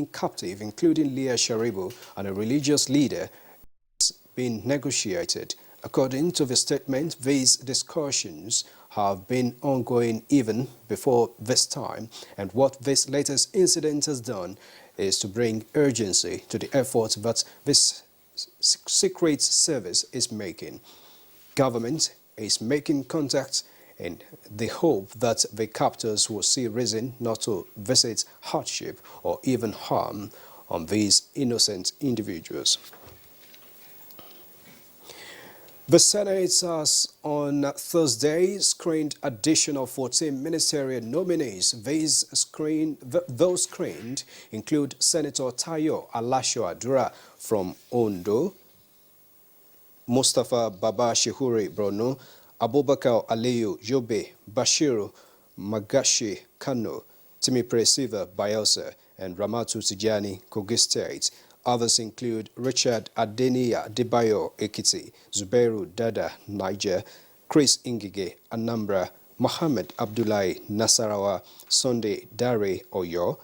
captive, including Leah Sharibu and a religious leader, is being negotiated. According to the statement, these discussions have been ongoing even before this time, and what this latest incident has done is to bring urgency to the effort that this secret service is making. Government is making contact in the hope that the captors will see reason not to visit hardship or even harm on these innocent individuals. The Senate has on Thursday screened additional 14 ministerial nominees. Those screened include Senator Tayo Alasho Adura from Ondo, Mustafa Baba Shehuri Borno, Abubakar Aliyu Yobe, Bashiru Magashi Kano, Timipre Siva Bayelsa, and Ramatu Tijani Kogi State. Others include Richard Adeniya Debayo Ekiti, Zubairu Dada Niger, Chris Ingige Anambra, Mohammed Abdullahi Nasarawa, Sunday Dare Oyo,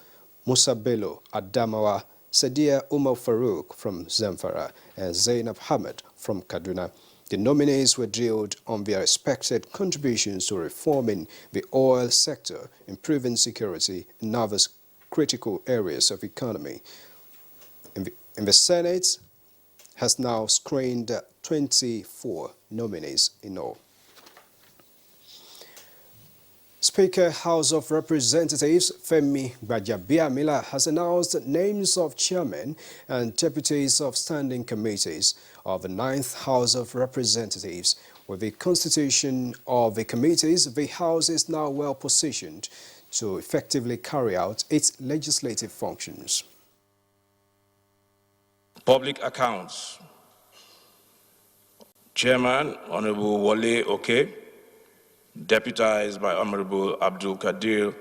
Musa Bello Adamawa, Sadia Umar Farouk from Zamfara, and Zainab Hamid from Kaduna. The nominees were drilled on their expected contributions to reforming the oil sector, improving security, and other critical areas of economy. In the Senate has now screened 24 nominees in all. Speaker, House of Representatives Femi Gbajabiamila has announced names of chairmen and deputies of standing committees of the 9th House of Representatives. With the constitution of the committees, the House is now well positioned to effectively carry out its legislative functions. Public Accounts. Chairman, Honorable Wale Oke, deputized by Honorable Abdul Kadir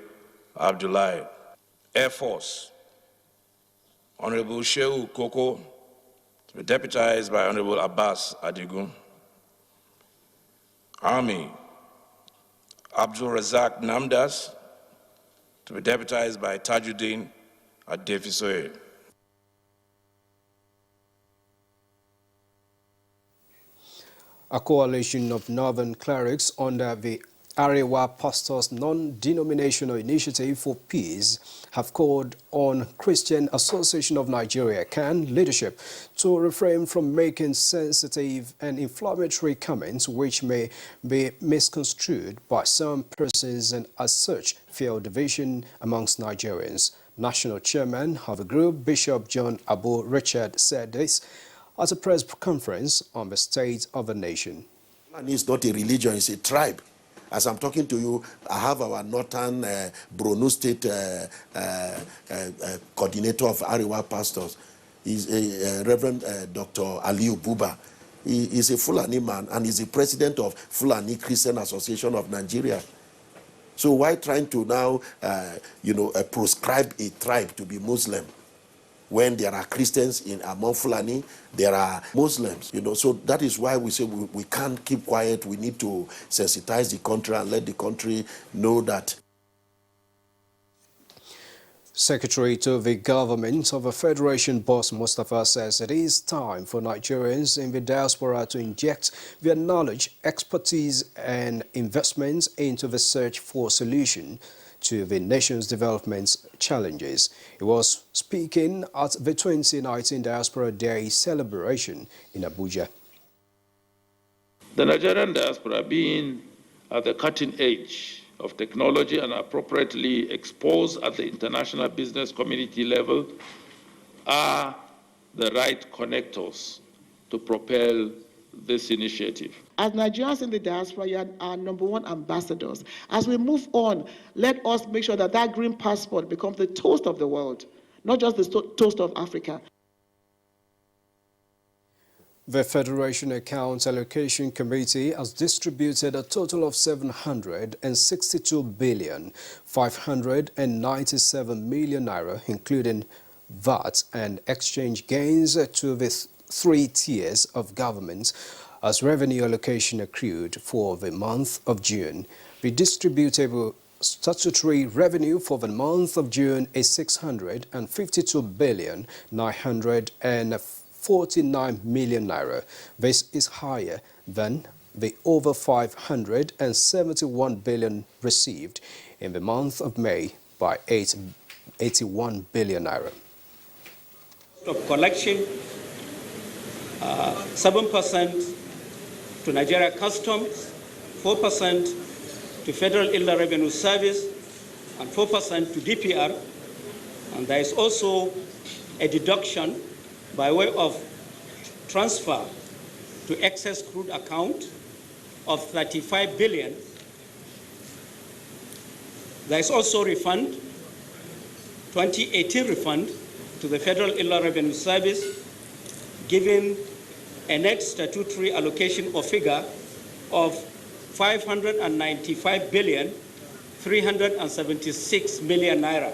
Abdullahi. Air Force, Honorable Shehu Koko, to be deputized by Honorable Abbas Adigun. Army, Abdul Razak Namdas, to be deputized by Tajuddin Adefisoye. A coalition of northern clerics under the Arewa Pastors Non-Denominational Initiative for Peace have called on Christian Association of Nigeria (CAN) leadership to refrain from making sensitive and inflammatory comments which may be misconstrued by some persons and as such fuel division amongst Nigerians. National chairman of the group, Bishop John Abu Richard, said this at a press conference on the state of the nation. It's not a religion, it's a tribe. As I'm talking to you, I have our northern Borno State coordinator of Arewa Pastors. He's a Reverend Dr. Aliyu Buba. He is a Fulani man and he's the president of Fulani Christian Association of Nigeria. So why trying to now, proscribe a tribe to be Muslim? When there are Christians among Fulani, there are Muslims, so that is why we say we can't keep quiet. We need to sensitize the country and let the country know that. Secretary to the Government of the Federation, Boss Mustafa, says it is time for Nigerians in the diaspora to inject their knowledge, expertise and investments into the search for solution to the nation's development challenges. He was speaking at the 2019 Diaspora Day celebration in Abuja. The Nigerian diaspora, being at the cutting edge of technology and appropriately exposed at the international business community level, are the right connectors to propel this initiative. As Nigerians in the diaspora, you are our #1 ambassadors. As we move on, let us make sure that that green passport becomes the toast of the world, not just the toast of Africa. The Federation Accounts Allocation Committee has distributed a total of 762,597 million naira, including VAT and exchange gains, to the 3 tiers of government as revenue allocation accrued for the month of June. The distributable Statutory revenue for the month of June is 652,949 million naira. This is higher than the over 571 billion received in the month of May by 81 billion naira. Of collection, 7% to Nigeria Customs, 4% to Federal Inland Revenue Service, and 4% to DPR. And there is also a deduction by way of transfer to excess crude account of 35 billion. There is also refund, 2018 refund to the Federal Inland Revenue Service, giving a net statutory allocation or figure of 595 billion 376 million naira.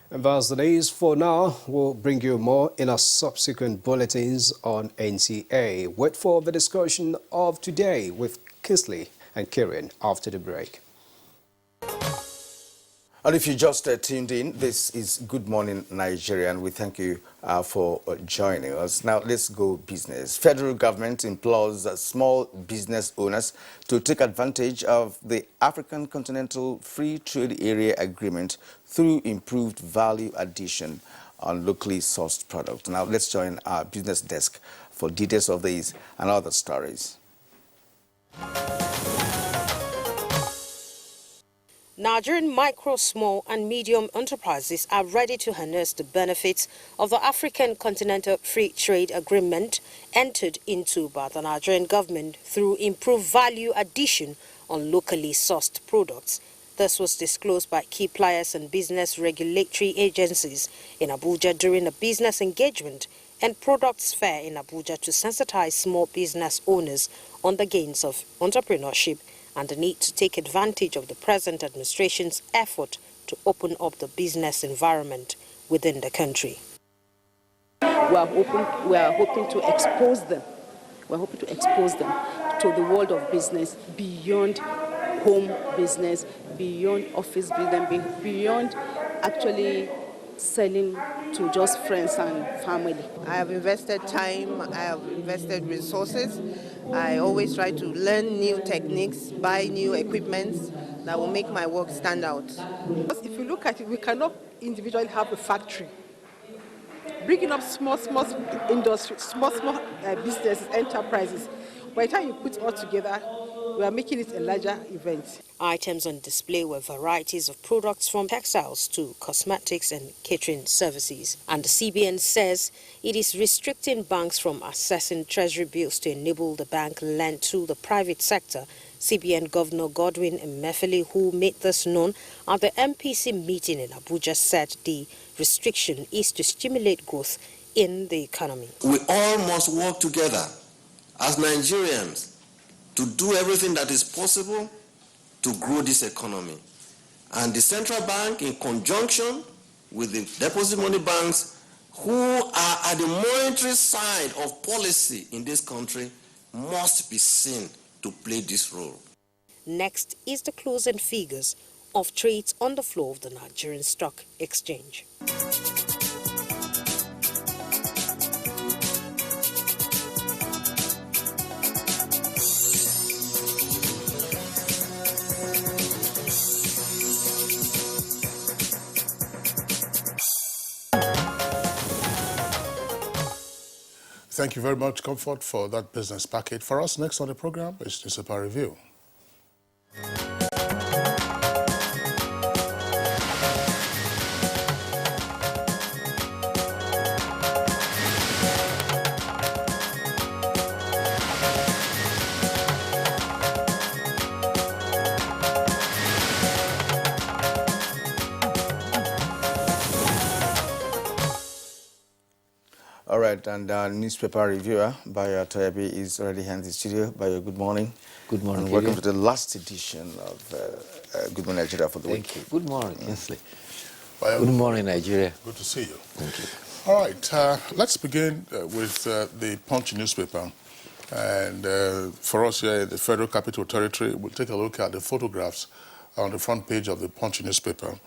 And that's the news for now. We'll bring you more in our subsequent bulletins on NTA. Wait for the discussion of today with Kisley and Kieran after the break. And if you just tuned in, this is Good Morning Nigeria, and we thank you for joining us. Now, let's go business. Federal government implores small business owners to take advantage of the African Continental Free Trade Area Agreement through improved value addition on locally sourced products. Now, let's join our business desk for details of these and other stories. Nigerian micro, small and medium enterprises are ready to harness the benefits of the African Continental Free Trade Agreement entered into by the Nigerian government through improved value addition on locally sourced products. This was disclosed by key players and business regulatory agencies in Abuja during a business engagement and products fair in Abuja to sensitize small business owners on the gains of entrepreneurship and the need to take advantage of the present administration's effort to open up the business environment within the country. We are hoping to expose them. We're hoping to expose them to the world of business beyond home business, beyond office business, beyond actually selling to just friends and family. I have invested time, I have invested resources. I always try to learn new techniques, buy new equipments that will make my work stand out. If you look at it, we cannot individually have a factory. Bringing up small industry, small businesses, enterprises. By the time you put it all together, we are making it a larger event. Items on display were varieties of products from textiles to cosmetics and catering services. And the CBN says it is restricting banks from accessing treasury bills to enable the bank lend to the private sector. CBN Governor Godwin Emefiele, who made this known at the MPC meeting in Abuja, said the restriction is to stimulate growth in the economy. We all must work together as Nigerians to do everything that is possible to grow this economy. And the central bank, in conjunction with the deposit money banks, who are at the monetary side of policy in this country, must be seen to play this role. Next is the closing figures of trades on the floor of the Nigerian Stock Exchange. Thank you very much, Comfort, for that business package. For us, next on the program is Newspaper Review. All right, and our newspaper reviewer, Bayo Toyabi, is already here in the studio. Bayo, good morning. Good morning. And welcome to the last edition of Good Morning Nigeria for the week. Thank you. Good morning, Kinsley. Bayo, good morning, Nigeria. Good to see you. Thank you. All right, let's begin with the Punch newspaper. And for us here in the Federal Capital Territory, we'll take a look at the photographs on the front page of the Punch newspaper.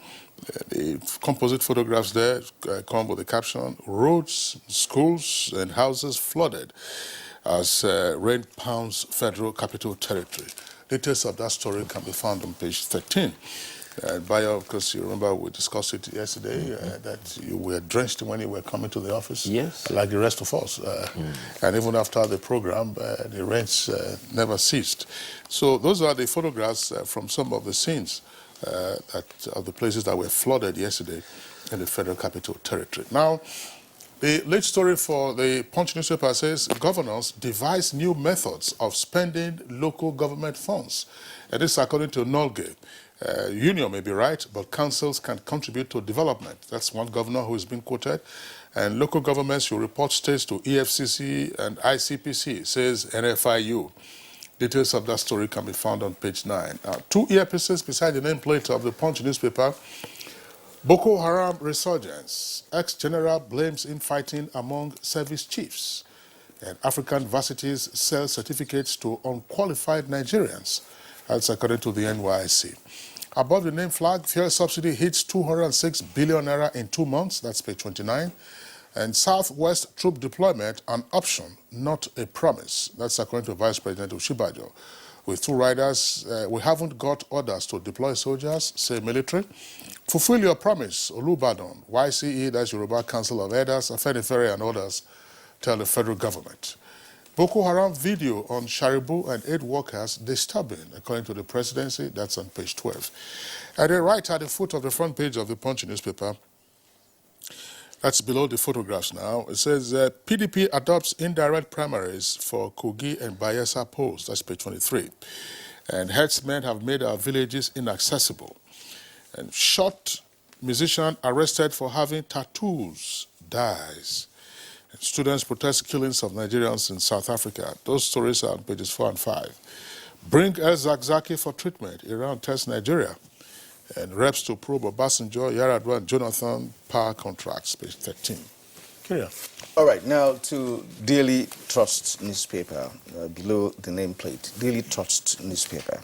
The composite photographs there come with the caption, "Roads, schools and houses flooded as rain pounds Federal Capital Territory." Details of that story can be found on page 13. Bayo, of course, you remember we discussed it yesterday, that you were drenched when you were coming to the office. Yes. Like the rest of us. And even after the program, the rains never ceased. So those are the photographs from some of the scenes of the places that were flooded yesterday in the Federal Capital Territory. Now, the lead story for the Punch newspaper says governors devise new methods of spending local government funds. And this is according to Nolge. Union may be right, but councils can contribute to development. That's one governor who has been quoted. And local governments should report states to EFCC and ICPC, says NFIU. Details of that story can be found on page 9. Two earpieces beside the nameplate of the Punch newspaper. Boko Haram resurgence. Ex-general blames infighting among service chiefs. And African varsities sell certificates to unqualified Nigerians. That's according to the NYC. Above the name flag, fuel subsidy hits 206 billion naira in 2 months. That's page 29. And Southwest troop deployment, an option, not a promise. That's according to Vice President Oshibajo. With 2 riders, we haven't got orders to deploy soldiers, say military. Fulfill your promise, Olubadan, YCE, that's Yoruba Council of Elders, Afenifere and others, tell the federal government. Boko Haram video on Sharibu and aid workers disturbing, according to the presidency. That's on page 12. And then right at the foot of the front page of the Punch newspaper, that's below the photographs now, it says PDP adopts indirect primaries for Kogi and Bayelsa polls. That's page 23. And herdsmen have made our villages inaccessible. And shot musician arrested for having tattoos dies. Students protest killings of Nigerians in South Africa. Those stories are on pages 4 and 5. Bring El Zakzaki for treatment. Iran tests Nigeria. And reps to probe Obasanjo, Yaradua, and Jonathan power contracts, page 13. Carry on. All right, now to Daily Trust newspaper, below the nameplate. Daily Trust newspaper.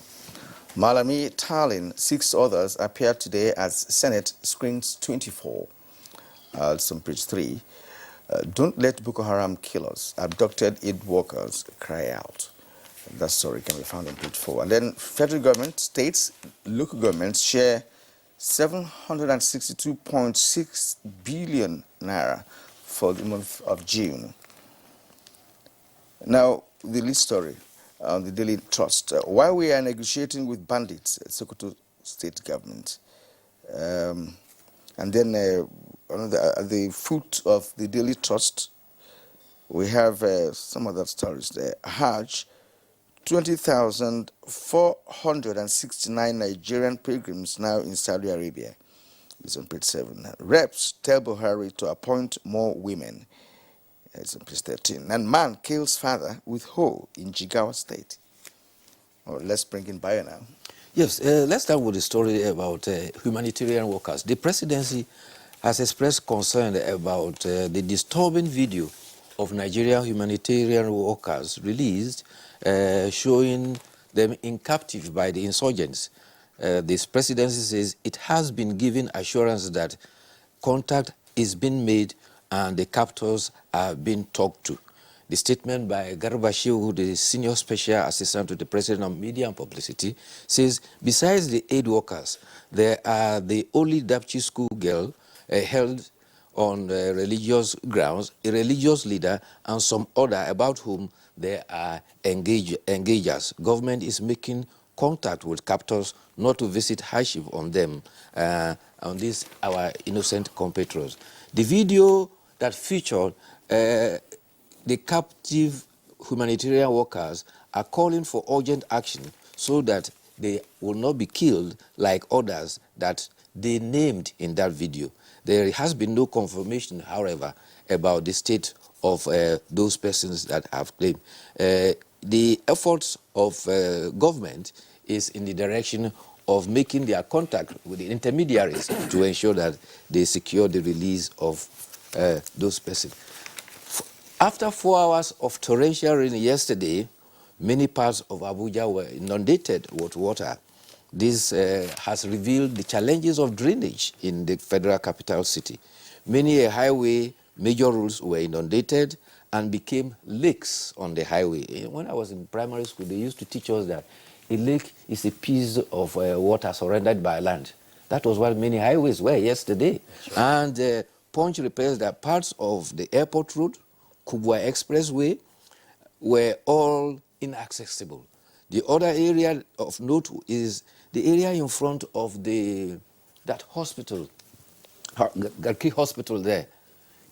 Malami Tarlin, 6 others appeared today as Senate screens 24. It's on page 3. Don't let Boko Haram kill us. Abducted aid workers cry out. That story can be found on page 4. And then federal government, states, local governments share 762.6 billion naira for the month of June. Now, the lead story on the Daily Trust. While we are negotiating with bandits, Sokoto state government, and then at the foot of the Daily Trust, we have some other stories there. Hajj, 20,469 Nigerian pilgrims now in Saudi Arabia. It's on page 7. Reps tell Buhari to appoint more women. It's on page 13. And man kills father with hoe in Jigawa State. Oh, let's bring in Bayo now. Yes, let's start with the story about humanitarian workers. The presidency has expressed concern about the disturbing video of Nigerian humanitarian workers released showing them in captive by the insurgents. This presidency says it has been given assurance that contact is being made and the captors are being talked to. The statement by Garba Shehu, the senior special assistant to the president on media and publicity, says besides the aid workers, there are the only Dapchi school girl held on religious grounds, a religious leader, and some other about whom there are engagers. Government is making contact with captors not to visit hardship on them, on these our innocent compatriots. The video that featured the captive humanitarian workers are calling for urgent action so that they will not be killed like others that they named in that video. There has been no confirmation, however, about the state of those persons that have claimed. The efforts of government is in the direction of making their contact with the intermediaries to ensure that they secure the release of those persons. After 4 hours of torrential rain yesterday, many parts of Abuja were inundated with water. This has revealed the challenges of drainage in the federal capital city. Many highway major roads were inundated and became lakes on the highway. When I was in primary school, they used to teach us that a lake is a piece of water surrounded by land. That was what many highways were yesterday. Sure. And Punch reports that parts of the airport road, Kubwa Expressway, were all inaccessible. The other area of note is the area in front of that hospital, Garki Hospital there.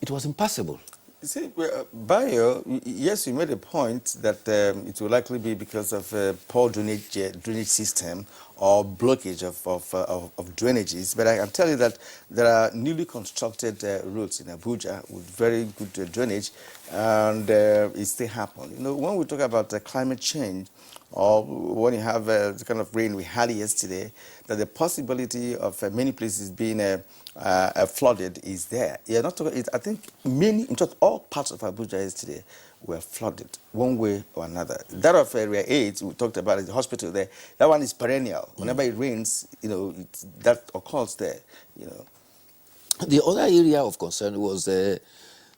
It was impassable. See, Bayo, yes, you made a point that it will likely be because of poor drainage system or blockage of drainages. But I can tell you that there are newly constructed roads in Abuja with very good drainage, and it still happens. You know, when we talk about climate change, or when you have the kind of rain we had yesterday, that the possibility of many places being flooded is there. You're not talking, I think many, in fact, all parts of Abuja yesterday were flooded, one way or another. That of Area 8, we talked about, the hospital there, that one is perennial. Whenever it rains, you know, that occurs there, you know. The other area of concern was the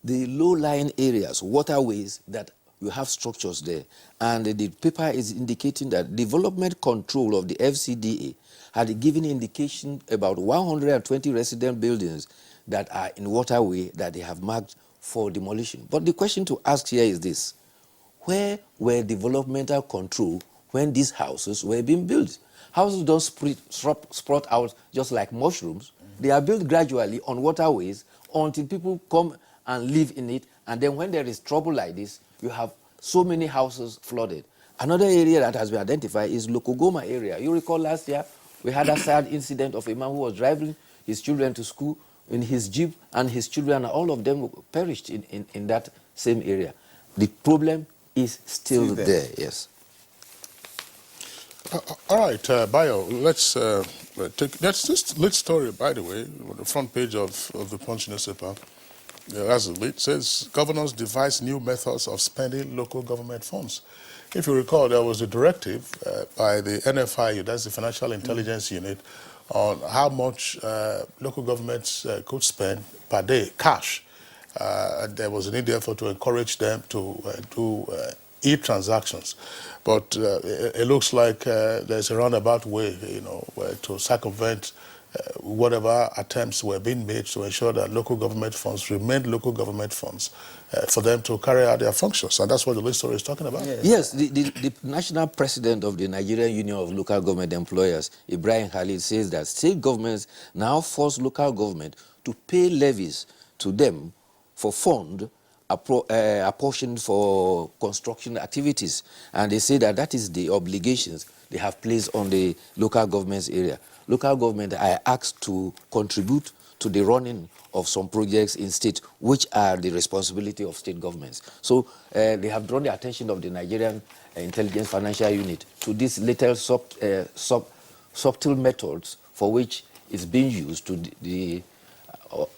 low-lying areas, waterways that you have structures there. And the paper is indicating that development control of the FCDA had given indication about 120 resident buildings that are in waterway that they have marked for demolition. But the question to ask here is this: where were developmental control when these houses were being built? Houses don't sprout out just like mushrooms. They are built gradually on waterways until people come and live in it. And then when there is trouble like this, you have so many houses flooded. Another area that has been identified is Lokogoma area. You recall last year, we had a sad incident of a man who was driving his children to school in his Jeep, and his children, all of them perished in that same area. The problem is still there, yes. All right, Bayo, let's take this lead story, by the way, on the front page of the Punch newspaper. As the lead says, governors devise new methods of spending local government funds. If you recall, there was a directive by the NFIU, that's the Financial Intelligence Unit, on how much local governments could spend per day, cash. And there was an need, therefore, to encourage them to do e-transactions. But it looks like there's a roundabout way, you know, to circumvent whatever attempts were being made to ensure that local government funds remained local government funds for them to carry out their functions. And that's what the lead story is talking about. Yes, the national president of the Nigerian Union of Local Government Employers, Ibrahim Khalid, says that state governments now force local government to pay levies to them for fund apportioned for construction activities. And they say that that is the obligations they have placed on the local government's area. Local government are asked to contribute to the running of some projects in state, which are the responsibility of state governments. So they have drawn the attention of the Nigerian Intelligence Financial Unit to these little subtle methods for which it's being used to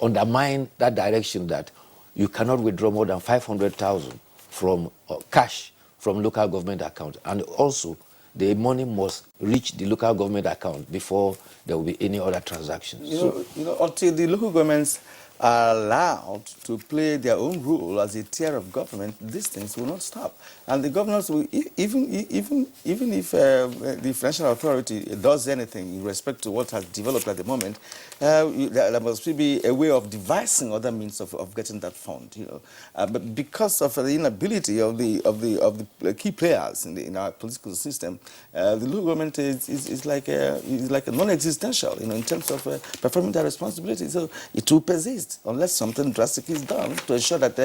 undermine that direction that you cannot withdraw more than 500,000 from cash from local government account. And also, the money must reach the local government account before there will be any other transactions. You know, until the local governments are allowed to play their own role as a tier of government, these things will not stop. And the governors will, even if the financial authority does anything in respect to what has developed at the moment, there must be a way of devising other means of getting that fund. You know, but because of the inability of the key players in our political system, the local government is like a non-existential, you know, in terms of performing their responsibility. So it will persist unless something drastic is done to ensure that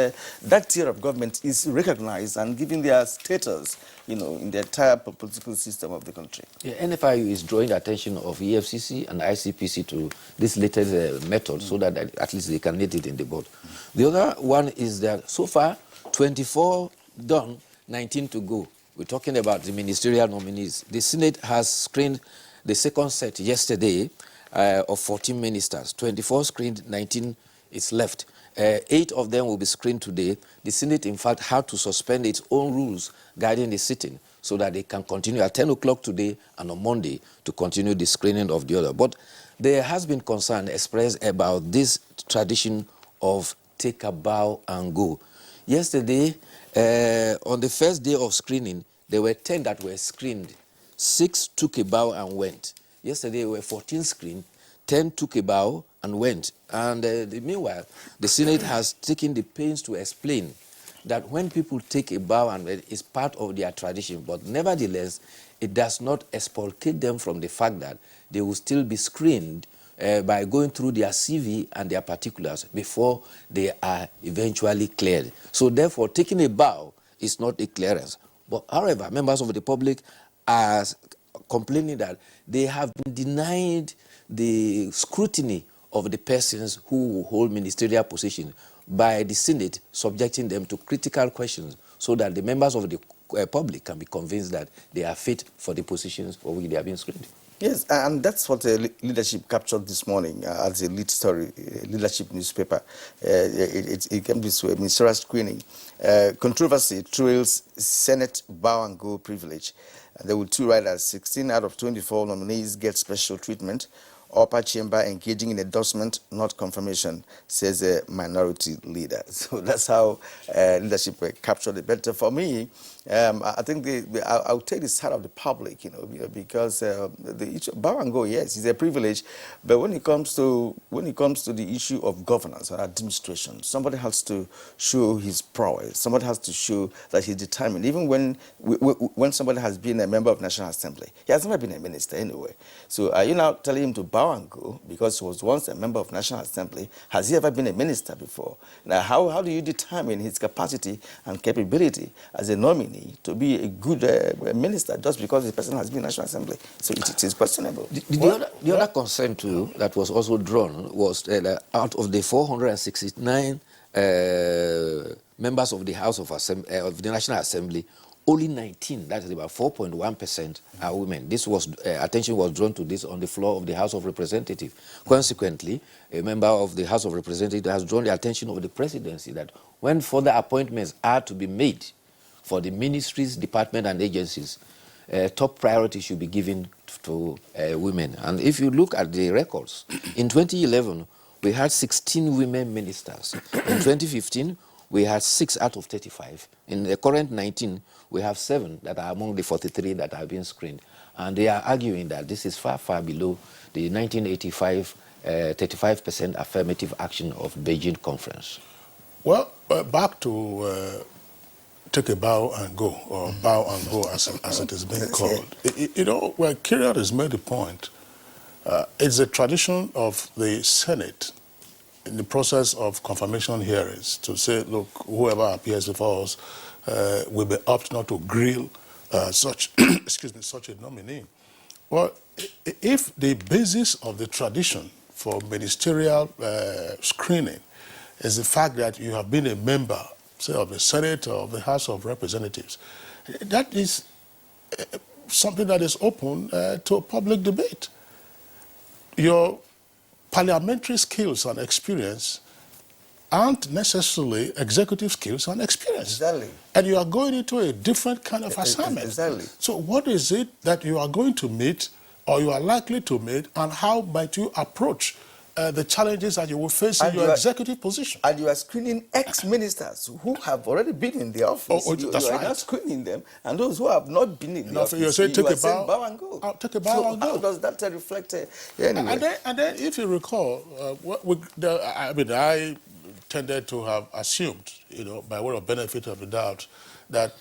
that tier of government is recognized and given their status, you know, in the entire political system of the country. Yeah, NFIU is drawing the attention of EFCC and ICPC to this latest method so that at least they can knit it in the board. The other one is that so far, 24 done, 19 to go. We're talking about the ministerial nominees. The Senate has screened the second set yesterday of 14 ministers. 24 screened, 19 is left. 8 of them will be screened today. The Senate, in fact, had to suspend its own rules guiding the sitting so that they can continue at 10 o'clock today and on Monday to continue the screening of the other. But there has been concern expressed about this tradition of take a bow and go. Yesterday, on the first day of screening, there were 10 that were screened. 6 took a bow and went. Yesterday, there were 14 screened. 10 took a bow and went. And meanwhile, the Senate has taken the pains to explain that when people take a bow and went, it's part of their tradition. But nevertheless, it does not expulcate them from the fact that they will still be screened by going through their CV and their particulars before they are eventually cleared. So therefore, taking a bow is not a clearance. But however, members of the public are complaining that they have been denied the scrutiny of the persons who hold ministerial positions by the Senate, subjecting them to critical questions so that the members of the public can be convinced that they are fit for the positions for which they have been screened. Yes, and that's what leadership captured this morning as a lead story, leadership newspaper. It came this way, ministerial screening. Controversy trails Senate bow and go privilege. There were 2 riders, 16 out of 24 nominees get special treatment. Upper chamber engaging in endorsement, not confirmation, says a minority leader. So that's how leadership captured it. But for me, I think I'll take the side of the public, because the bow and go, yes, it's a privilege. But when it comes to the issue of governance and administration, somebody has to show his prowess. Somebody has to show that he's determined. Even when somebody has been a member of National Assembly, he has never been a minister anyway. So are you now telling him to bow and go because he was once a member of National Assembly? Has he ever been a minister before? Now, how do you determine his capacity and capability as a nominee to be a good minister just because the person has been in National Assembly? So it is questionable. The other concern too that was also drawn was out of the 469 members of the House of the National Assembly, only 19, that is about 4.1%, are women. This was attention was drawn to this on the floor of the House of Representatives. Consequently, a member of the House of Representatives has drawn the attention of the presidency that when further appointments are to be made for the ministries, departments, and agencies, top priority should be given to women. And if you look at the records, in 2011, we had 16 women ministers. In 2015, we had 6 out of 35. In the current 19, we have 7 that are among the 43 that have been screened. And they are arguing that this is far, far below the 1985 35% affirmative action of Beijing Conference. Well, back to take a bow and go, or bow and go as it is being called. Where Kyriot has made the point, it's a tradition of the Senate in the process of confirmation hearings to say, look, whoever appears before us will be apt not to grill such a nominee. Well, if the basis of the tradition for ministerial screening is the fact that you have been a member, say, of the Senate or of the House of Representatives, that is something that is open to public debate. Your parliamentary skills and experience aren't necessarily executive skills and experience. Exactly. And you are going into a different kind of assignment. Exactly. So what is it that you are going to meet or you are likely to meet, and how might you approach the challenges that you will face in your executive position? And you are screening ex-ministers who have already been in the office. That's you are right. not screening them, and those who have not been in the office, you say take a bow and go. Take a bow and go. How does that reflect anyway? And then if you recall, I tended to have assumed, by way of benefit of the doubt, that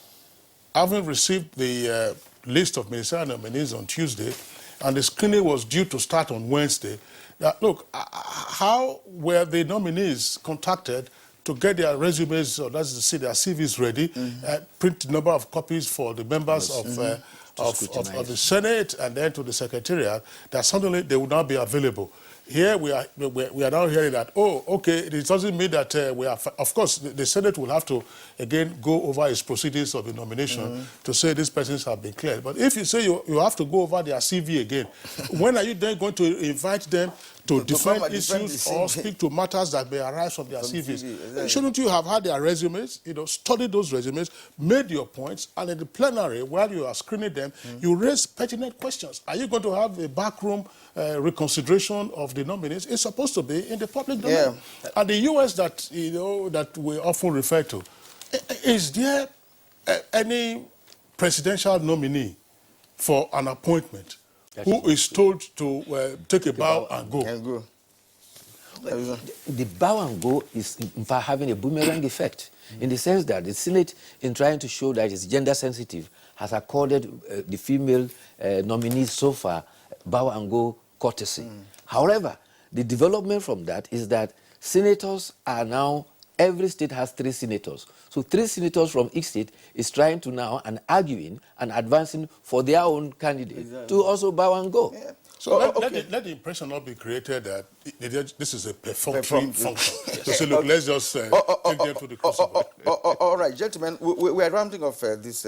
having received the list of ministerial nominees on Tuesday, and the screening was due to start on Wednesday, that, look, how were the nominees contacted to get their resumes, or that's to say their CVs ready, print the number of copies for the members of the Senate and then to the Secretariat, that suddenly they would not be available. Here we are now hearing that, it doesn't mean that of course, the Senate will have to, again, go over its proceedings of the nomination to say these persons have been cleared. But if you say you have to go over their CV again, when are you then going to invite them to defend issues or speak to matters that may arise from their CVs. Exactly. Shouldn't you have had their resumes, studied those resumes, made your points, and in the plenary, while you are screening them, you raise pertinent questions? Are you going to have a backroom reconsideration of the nominees? It's supposed to be in the public domain. Yeah. And the US that, that we often refer to, is there any presidential nominee for an appointment who is told to take a bow and go? The bow and go is, in fact, having a boomerang effect, in the sense that the Senate, in trying to show that it's gender sensitive, has accorded the female nominees so far bow and go courtesy. However, the development from that is that senators are now, every state has 3 senators. So 3 senators from each state is trying to now and arguing and advancing for their own candidate to also bow and go. Yeah. So let the impression not be created that this is a perfunctory function. To say, look, let's just take them to the crucible. All right, gentlemen, we are rounding off this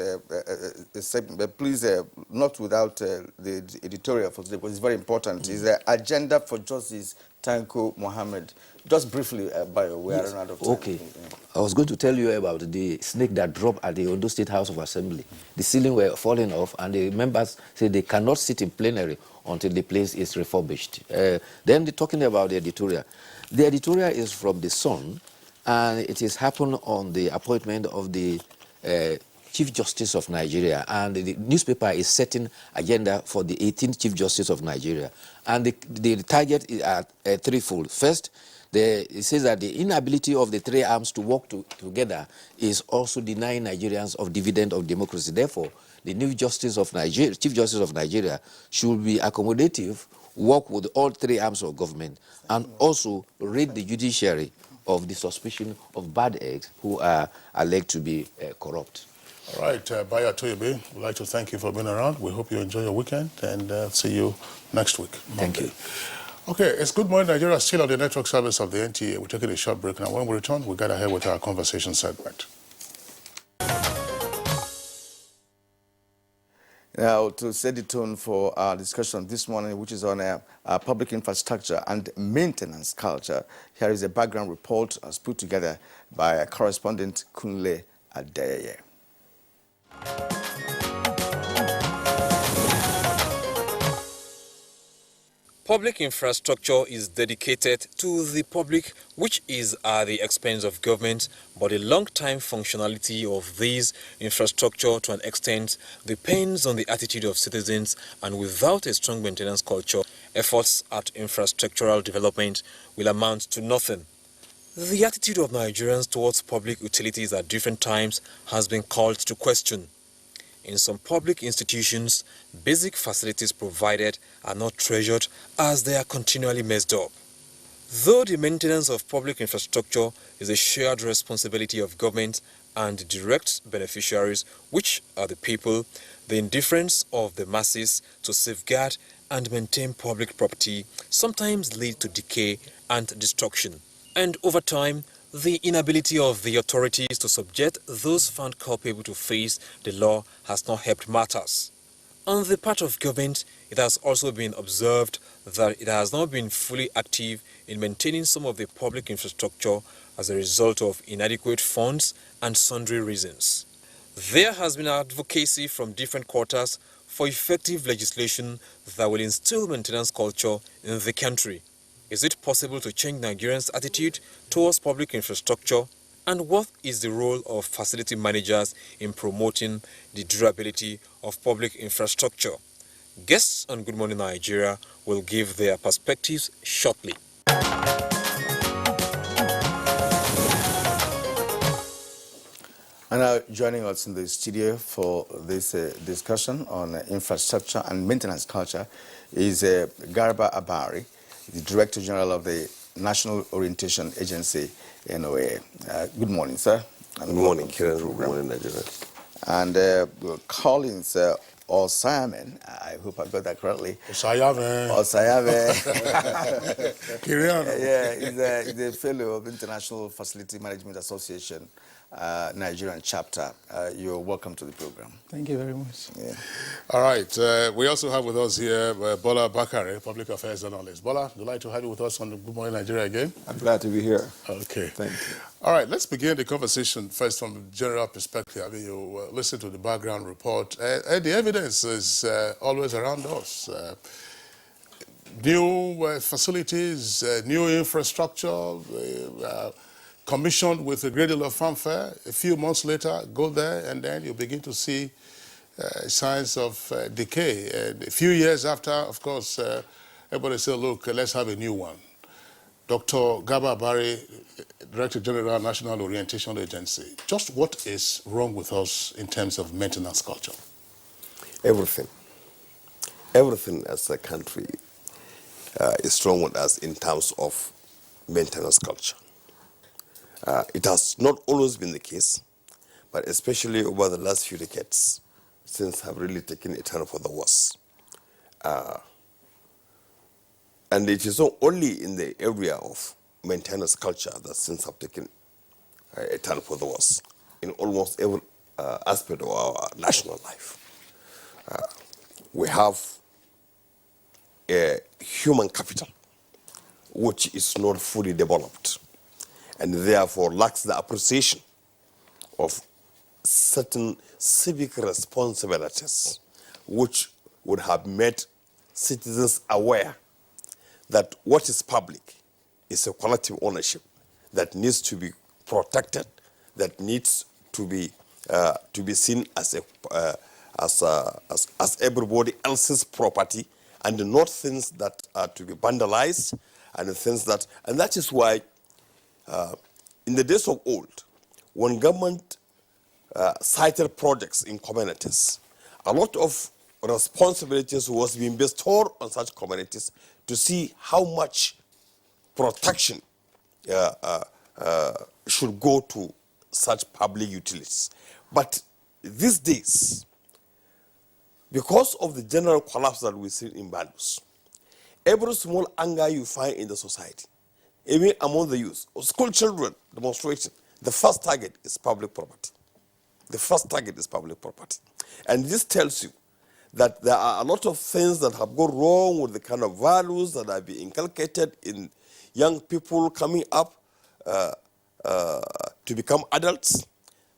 segment, but please, not without the editorial for today, because it's very important. Is the agenda for Justice Tanko Mohammed. Just briefly, Bayo, we are out of time. Okay. I was going to tell you about the snake that dropped at the Ondo State House of Assembly. The ceiling were falling off, and the members said they cannot sit in plenary until the place is refurbished. Then they're talking about the editorial. The editorial is from The Sun, and it has happened on the appointment of the Chief Justice of Nigeria, and the newspaper is setting agenda for the 18th Chief Justice of Nigeria. And the target is threefold. First, it says that the inability of the 3 arms to work together is also denying Nigerians of dividend of democracy. Therefore, the new Justice of Nigeria, Chief Justice of Nigeria should be accommodative, work with all 3 arms of government, and also rid the judiciary of the suspicion of bad eggs who are alleged to be corrupt. All right, Bayo Toyebe, we'd like to thank you for being around. We hope you enjoy your weekend, and see you next week. Thank you. Okay, it's Good Morning Nigeria, still on the network service of the NTA. We're taking a short break now. When we return, we'll get ahead with our conversation segment. Now, to set the tone for our discussion this morning, which is on public infrastructure and maintenance culture, here is a background report as put together by correspondent Kunle Adeyeye. Public infrastructure is dedicated to the public, which is at the expense of government, but the long-time functionality of these infrastructure to an extent depends on the attitude of citizens, and without a strong maintenance culture, efforts at infrastructural development will amount to nothing. The attitude of Nigerians towards public utilities at different times has been called to question. In some public institutions, basic facilities provided are not treasured as they are continually messed up. Though the maintenance of public infrastructure is a shared responsibility of government and direct beneficiaries, which are the people, the indifference of the masses to safeguard and maintain public property sometimes lead to decay and destruction. And over time, the inability of the authorities to subject those found culpable to face the law has not helped matters. On the part of government, it has also been observed that it has not been fully active in maintaining some of the public infrastructure as a result of inadequate funds and sundry reasons. There has been advocacy from different quarters for effective legislation that will instill maintenance culture in the country. Is it possible to change Nigerians' attitude towards public infrastructure? And what is the role of facility managers in promoting the durability of public infrastructure? Guests on Good Morning Nigeria will give their perspectives shortly. And now joining us in the studio for this discussion on infrastructure and maintenance culture is Garba Abari, the Director General of the National Orientation Agency, NOA. Good morning, sir. Good morning, Kiran. Good morning, Nigeria. And Collins Osayamen. I hope I got that correctly. Osayave. Osayave. Kiriano. Yeah, he's a fellow of International Facility Management Association, Nigerian chapter. You're welcome to the program. Thank you very much. Yeah. All right. We also have with us here Bola Bakare, Public Affairs Analyst. Bola, would you like to have you with us on Good Morning Nigeria again? I'm glad to be here. Okay. Thank you. All right, let's begin the conversation first from a general perspective. I mean, you listen to the background report. The evidence is always around us. New facilities, new infrastructure, commissioned with a great deal of fanfare. A few months later, go there, and then you begin to see signs of decay. And a few years after, of course, everybody said, look, let's have a new one. Dr. Gaba Bari, Director General, National Orientation Agency. Just what is wrong with us in terms of maintenance culture? Everything. Everything as a country is wrong with us in terms of maintenance culture. It has not always been the case, but especially over the last few decades, things have really taken a turn for the worse. And it is not only in the area of maintenance culture that things have taken a turn for the worse, in almost every aspect of our national life. We have a human capital which is not fully developed and therefore lacks the appreciation of certain civic responsibilities which would have made citizens aware that what is public is a collective ownership that needs to be protected, that needs to be seen as everybody else's property, and not things that are to be vandalized, and that is why in the days of old, when government cited projects in communities, a lot of responsibilities was being bestowed on such communities to see how much protection should go to such public utilities. But these days, because of the general collapse that we see in values, every small anger you find in the society, even among the youth, or school children demonstration, the first target is public property. The first target is public property. And this tells you that there are a lot of things that have gone wrong with the kind of values that are being inculcated in young people coming up to become adults.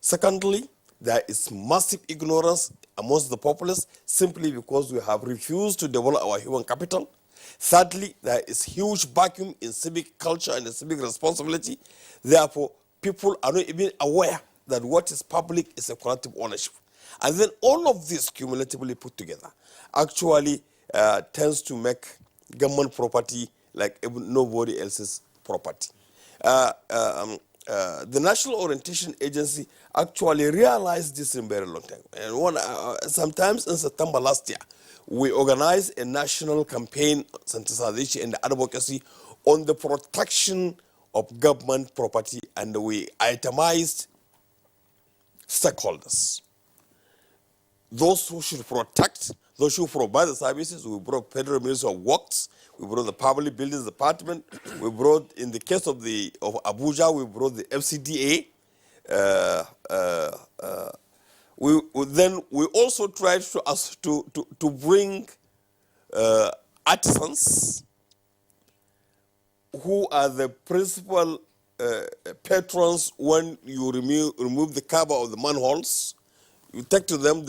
Secondly, there is massive ignorance amongst the populace simply because we have refused to develop our human capital. Thirdly, there is huge vacuum in civic culture and civic responsibility. Therefore, people are not even aware that what is public is a collective ownership. And then all of this cumulatively put together actually tends to make government property like nobody else's property. The National Orientation Agency actually realized this in a very long time. And sometimes in September last year, we organized a national campaign, sensitization and advocacy on the protection of government property, and we itemized stakeholders. Those who should protect, those who provide the services. We brought Federal Ministry of Works, we brought the Public Buildings Department, we brought, in the case of Abuja, we brought the FCDA. We also tried to bring artisans who are the principal patrons when you remove the cover of the manholes. You take to them,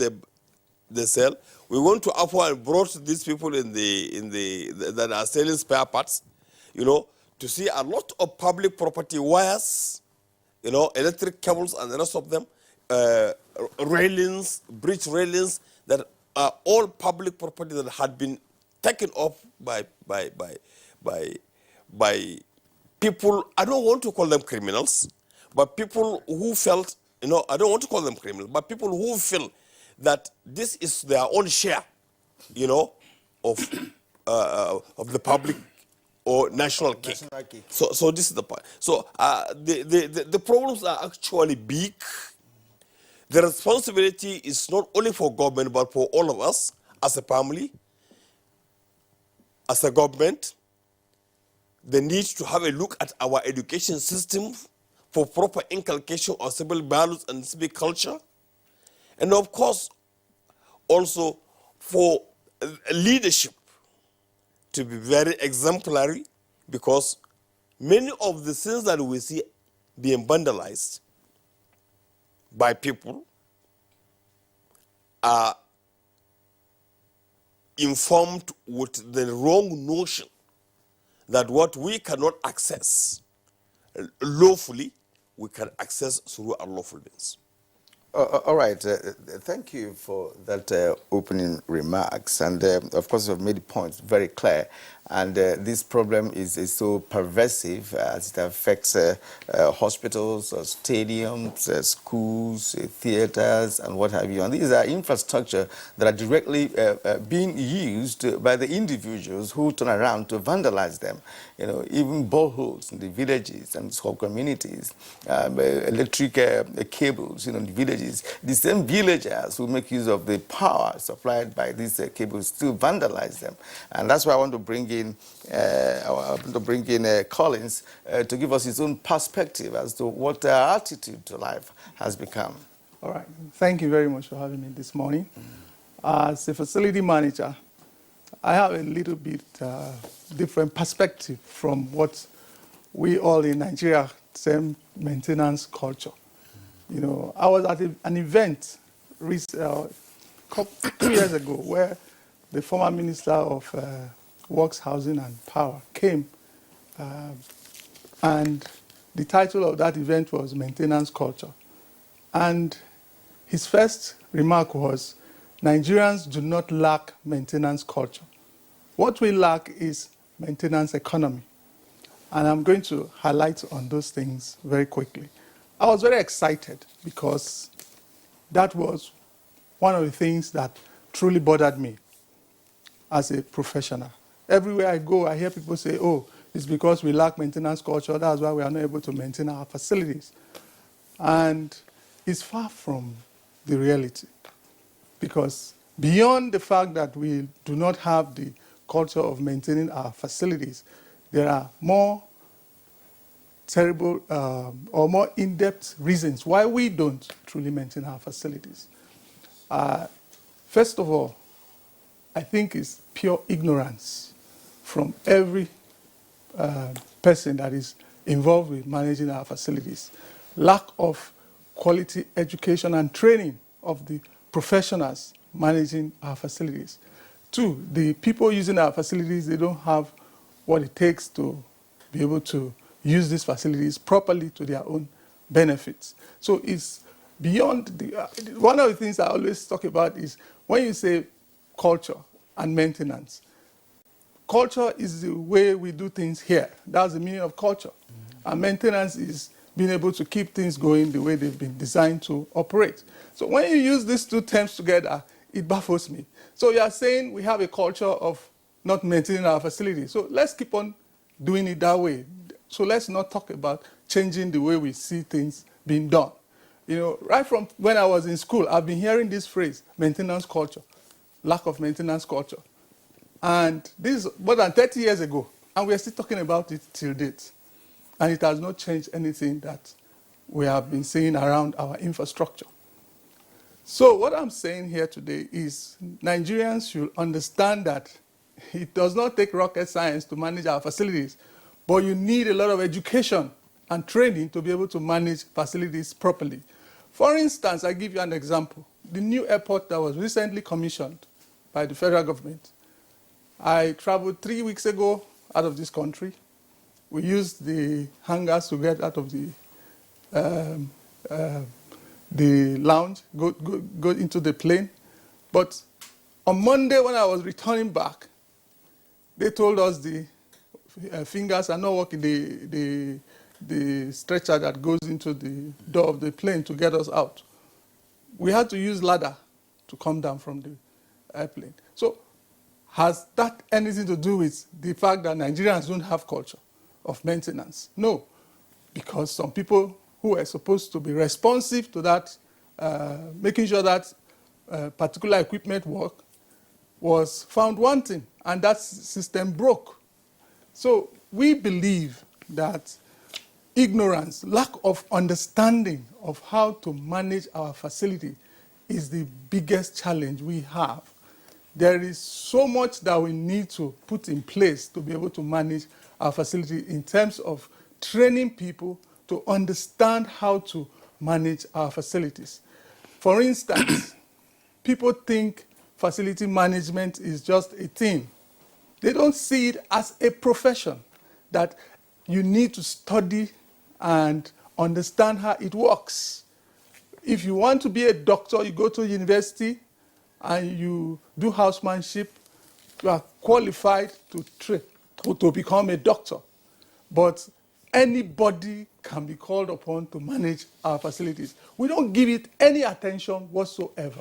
they sell. We went to Apua and brought these people that are selling spare parts, to see a lot of public property wires, electric cables and the rest of them, railings, bridge railings, that are all public property that had been taken off by people. I don't want to call them criminals, but people who felt, I don't want to call them criminals, but people who feel that this is their own share, of the public or national cake. So this is the point. So the problems are actually big. The responsibility is not only for government, but for all of us as a family, as a government. The need to have a look at our education system for proper inculcation of civil values and civic culture. And of course, also for leadership to be very exemplary, because many of the things that we see being vandalized by people are informed with the wrong notion that what we cannot access lawfully, we can access through unlawful means. All right. Thank you for that opening remarks. And of course, you've made the points very clear. And this problem is so pervasive as it affects hospitals, stadiums, schools, theaters, and what have you. And these are infrastructure that are directly being used by the individuals who turn around to vandalize them. You know, even boreholes in the villages and small communities, electric cables, in the villages. The same villagers who make use of the power supplied by these cables still vandalize them. And that's why I want to bring in Collins to give us his own perspective as to what our attitude to life has become. All right. Thank you very much for having me this morning. As a facility manager, I have a little bit different perspective from what we all in Nigeria say maintenance culture. You know, I was at an event 2 years ago where the former Minister of Works, Housing and Power came, and the title of that event was Maintenance Culture. And his first remark was, Nigerians do not lack maintenance culture. What we lack is maintenance economy. And I'm going to highlight on those things very quickly. I was very excited because that was one of the things that truly bothered me as a professional. Everywhere I go, I hear people say, oh, it's because we lack maintenance culture, that's why we are not able to maintain our facilities. And it's far from the reality, because beyond the fact that we do not have the culture of maintaining our facilities, there are more terrible or more in-depth reasons why we don't truly maintain our facilities. First of all, I think it's pure ignorance from every person that is involved with managing our facilities. Lack of quality education and training of the professionals managing our facilities. Two, the people using our facilities, they don't have what it takes to be able to use these facilities properly to their own benefits. So it's beyond one of the things I always talk about is when you say culture and maintenance, culture is the way we do things here. That's the meaning of culture. And maintenance is being able to keep things going the way they've been designed to operate. So when you use these two terms together, it baffles me. So you are saying we have a culture of not maintaining our facilities. So let's keep on doing it that way. So let's not talk about changing the way we see things being done. You know, right from when I was in school, I've been hearing this phrase, maintenance culture, lack of maintenance culture. And this is more than 30 years ago, and we're still talking about it till date. And it has not changed anything that we have been seeing around our infrastructure. So what I'm saying here today is Nigerians should understand that it does not take rocket science to manage our facilities, but you need a lot of education and training to be able to manage facilities properly. For instance, I give you an example. The new airport that was recently commissioned by the federal government. I traveled 3 weeks ago out of this country. We used the hangars to get out of the lounge, go into the plane. But on Monday when I was returning back, they told us the fingers are not working, the stretcher that goes into the door of the plane to get us out. We had to use ladder to come down from the airplane. So has that anything to do with the fact that Nigerians don't have culture of maintenance? No, because some people who are supposed to be responsive to that making sure that particular equipment work was found wanting, and that system broke. So we believe that ignorance, lack of understanding of how to manage our facility is the biggest challenge we have. There is so much that we need to put in place to be able to manage our facility in terms of training people to understand how to manage our facilities. For instance, people think facility management is just a thing. They don't see it as a profession that you need to study and understand how it works. If you want to be a doctor, you go to university and you do housemanship, you are qualified to become a doctor. But anybody can be called upon to manage our facilities. We don't give it any attention whatsoever.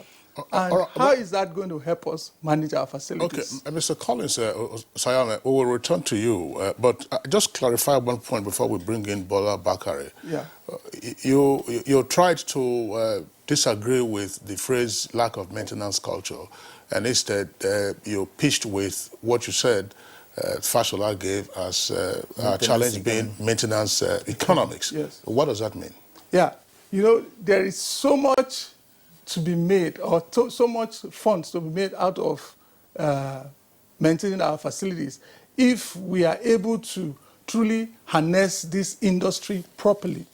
And how is that going to help us manage our facilities? Okay, Mr. Collins, Sayame, we will return to you, but just clarify one point before we bring in Bola Bakare. Yeah. You tried to disagree with the phrase lack of maintenance culture, and instead you pitched with what you said Fashola gave as our challenge being maintenance economics. Yes. What does that mean? Yeah, you know, there is so much to be made, or so much funds to be made out of maintaining our facilities if we are able to truly harness this industry properly.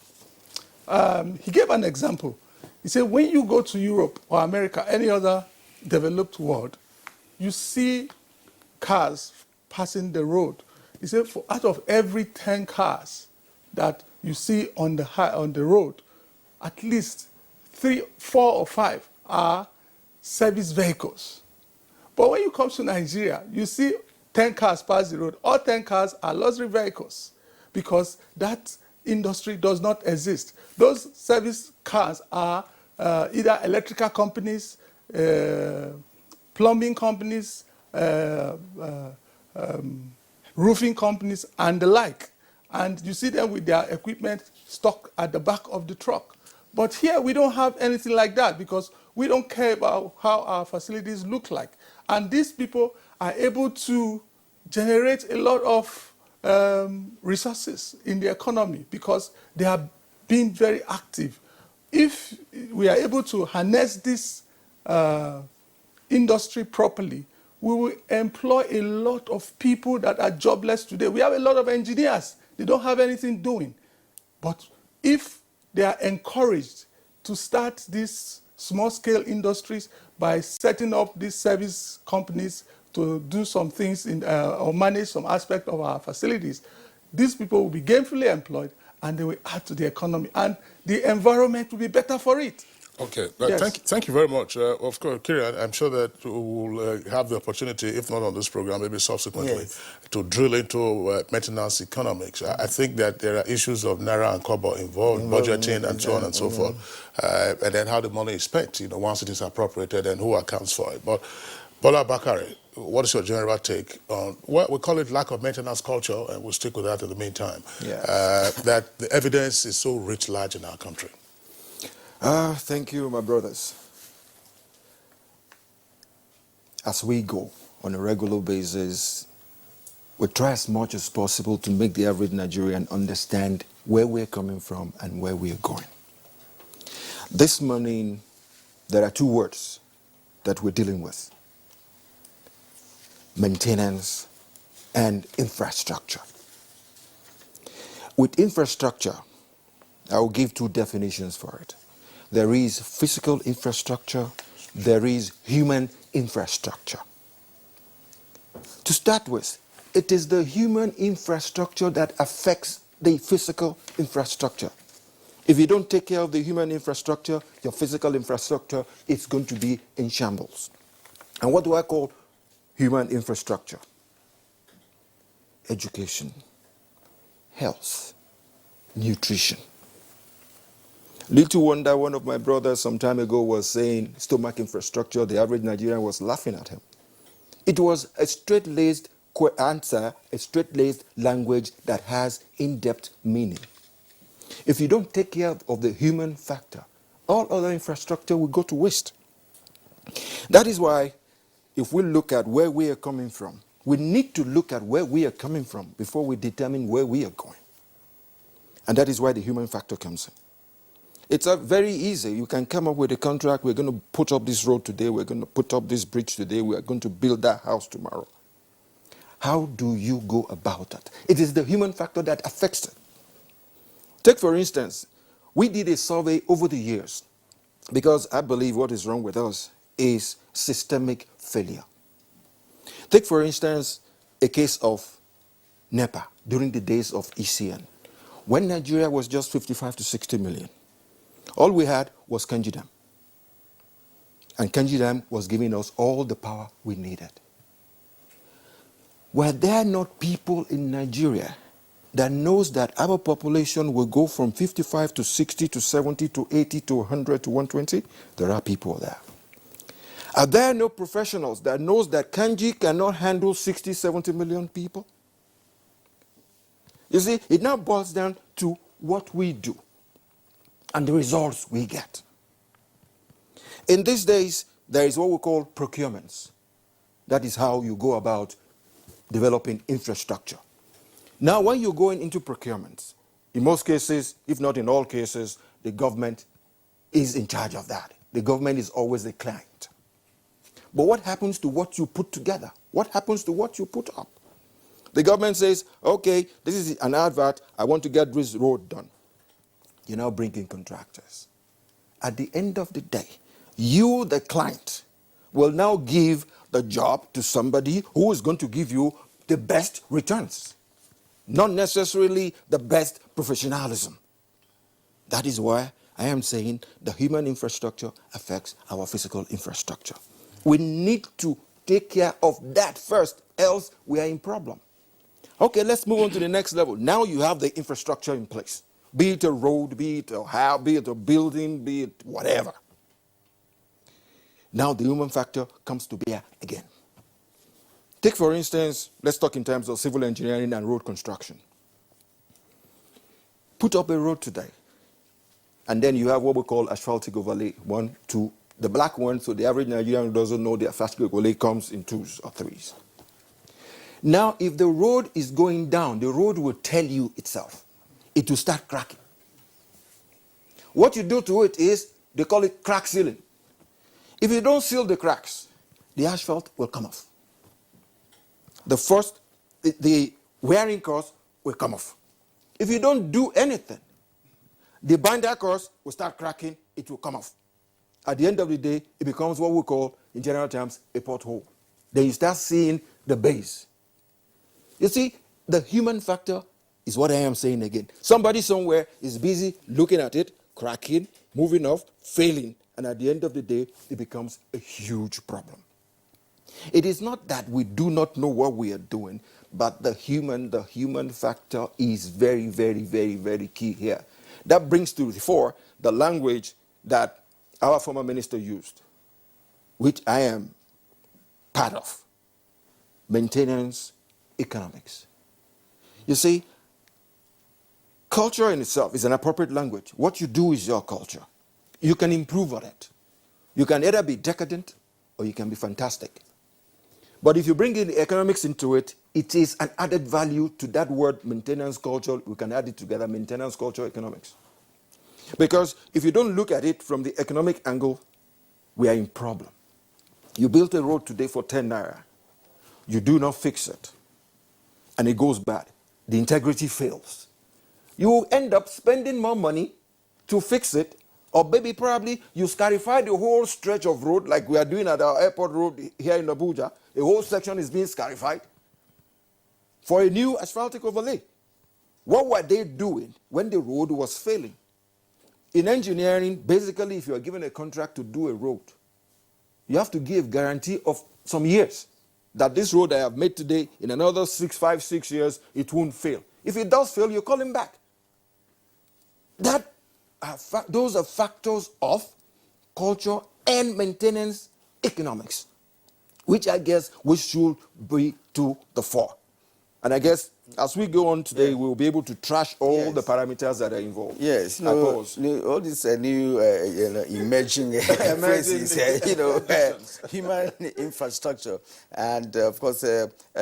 He gave an example. He said, when you go to Europe or America, any other developed world, you see cars passing the road. He said, out of every 10 cars that you see on the road, at least 3, 4, or 5 are service vehicles. But when you come to Nigeria, you see 10 cars pass the road. All 10 cars are luxury vehicles because that industry does not exist. Those service cars are either electrical companies, plumbing companies, roofing companies, and the like. And you see them with their equipment stuck at the back of the truck. But here we don't have anything like that because we don't care about how our facilities look like. And these people are able to generate a lot of resources in the economy because they are being very active. If we are able to harness this industry properly, we will employ a lot of people that are jobless today. We have a lot of engineers. They don't have anything doing. But if they are encouraged to start these small-scale industries by setting up these service companies to do some things or manage some aspect of our facilities, these people will be gainfully employed and they will add to the economy. And the environment will be better for it. Okay, Yes. thank you very much. Of course, Kiri, I'm sure that we will have the opportunity, if not on this program, maybe subsequently, to drill into maintenance economics. I think that there are issues of Naira and Kobo involved, budgeting and so on and so forth, and then how the money is spent, you know, once it is appropriated and who accounts for it. But Bola Bakare, what is your general take on, well, we call it lack of maintenance culture, and we'll stick with that in the meantime, that the evidence is so rich, large in our country? Thank you, my brothers. As we go on a regular basis, we try as much as possible to make the average Nigerian understand where we're coming from and where we're going. This morning, there are 2 words that we're dealing with: maintenance and infrastructure. With infrastructure, I will give 2 definitions for it. There is physical infrastructure, there is human infrastructure. To start with, it is the human infrastructure that affects the physical infrastructure. If you don't take care of the human infrastructure, your physical infrastructure is going to be in shambles. And what do I call human infrastructure? Education, health, nutrition. Little wonder one of my brothers some time ago was saying stomach infrastructure, the average Nigerian was laughing at him. It was a straight-laced answer, a straight-laced language that has in-depth meaning. If you don't take care of the human factor, all other infrastructure will go to waste. That is why, if we look at where we are coming from, we need to look at where we are coming from before we determine where we are going. And that is why the human factor comes in. It's very easy. You can come up with a contract. We're going to put up this road today. We're going to put up this bridge today. We are going to build that house tomorrow. How do you go about that? It is the human factor that affects it. Take, for instance, we did a survey over the years because I believe what is wrong with us is systemic failure. Take, for instance, a case of NEPA during the days of ECN. When Nigeria was just 55 to 60 million, all we had was Kanji Dam. And Kanji Dam was giving us all the power we needed. Were there not people in Nigeria that knows that our population will go from 55 to 60 to 70 to 80 to 100 to 120? There are people there. Are there no professionals that knows that Kanji cannot handle 60, 70 million people? You see, it now boils down to what we do and the results we get. In these days, there is what we call procurements. That is how you go about developing infrastructure. Now, when you're going into procurements, in most cases, if not in all cases, the government is in charge of that. The government is always the client. But what happens to what you put together? What happens to what you put up? The government says, okay, this is an advert, I want to get this road done. You now bring in contractors. At the end of the day, you, the client, will now give the job to somebody who is going to give you the best returns, not necessarily the best professionalism. That is why I am saying the human infrastructure affects our physical infrastructure. We need to take care of that first, else we are in problem. Okay, let's move on to the next level. Now you have the infrastructure in place. Be it a road, be it a house, be it a building, be it whatever. Now the human factor comes to bear again. Take, for instance, let's talk in terms of civil engineering and road construction. Put up a road today, and then you have what we call asphaltic overlay, 1, 2. The black one, so the average Nigerian who doesn't know the asphaltic overlay comes in 2s or 3s. Now, if the road is going down, the road will tell you itself. It will start cracking. What you do to it is, they call it crack sealing. If you don't seal the cracks, the asphalt will come off. The wearing course will come off. If you don't do anything, the binder course will start cracking, it will come off. At the end of the day, it becomes what we call, in general terms, a pothole. Then you start seeing the base. You see, the human factor is what I am saying again. Somebody somewhere is busy looking at it, cracking, moving off, failing, and at the end of the day, it becomes a huge problem. It is not that we do not know what we are doing, but the human factor is very, very, very, very key here. That brings to the fore the language that our former minister used, which I am part of: maintenance economics. You see, culture in itself is an appropriate language. What you do is your culture. You can improve on it. You can either be decadent or you can be fantastic. But if you bring in economics into it, it is an added value to that word maintenance culture. We can add it together: maintenance culture economics. Because if you don't look at it from the economic angle, we are in problem. You built a road today for 10 naira. You do not fix it, and it goes bad. The integrity fails. You will end up spending more money to fix it, or maybe probably you scarify the whole stretch of road like we are doing at our airport road here in Abuja. The whole section is being scarified for a new asphaltic overlay. What were they doing when the road was failing? In engineering, basically, if you are given a contract to do a road, you have to give guarantee of some years that this road I have made today, in another 5, 6 years, it won't fail. If it does fail, you call him back. Those are factors of culture and maintenance economics, which I guess we should be to the fore. And I guess As we go on today, we'll be able to trash all the parameters that are involved. Yes, all these new emerging phrases, human infrastructure, and of course,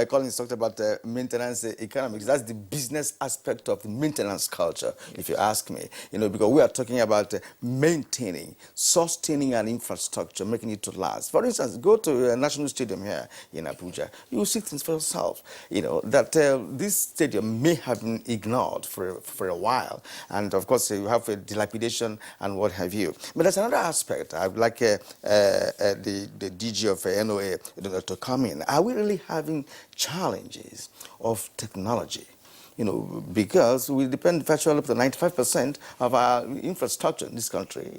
Collins talked about maintenance economics. That's the business aspect of maintenance culture, if you ask me. Because we are talking about maintaining, sustaining an infrastructure, making it to last. For instance, go to a national stadium here in Abuja. You will see things for yourself. That this stadium may have been ignored for a while, and of course you have a dilapidation and what have you. But there's another aspect. I'd like the DG of NOA to come in. Are we really having challenges of technology? Because we depend virtually up to 95% of our infrastructure in this country,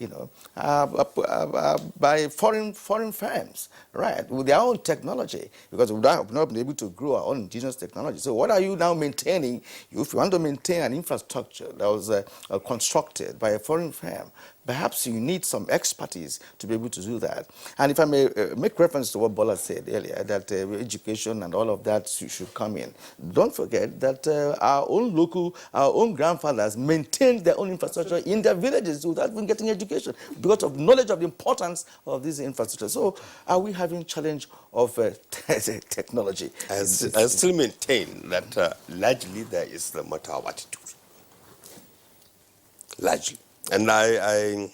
by foreign firms, right, with their own technology, because we have not been able to grow our own indigenous technology. So what are you now maintaining? If you want to maintain an infrastructure that was constructed by a foreign firm, perhaps you need some expertise to be able to do that. And if I may make reference to what Bola said earlier, that education and all of that should come in. Don't forget that our own grandfathers maintained their own infrastructure in their villages without even getting education because of knowledge of the importance of this infrastructure. So are we having challenge of technology? I still maintain that largely there is the matter of attitude. Largely. And I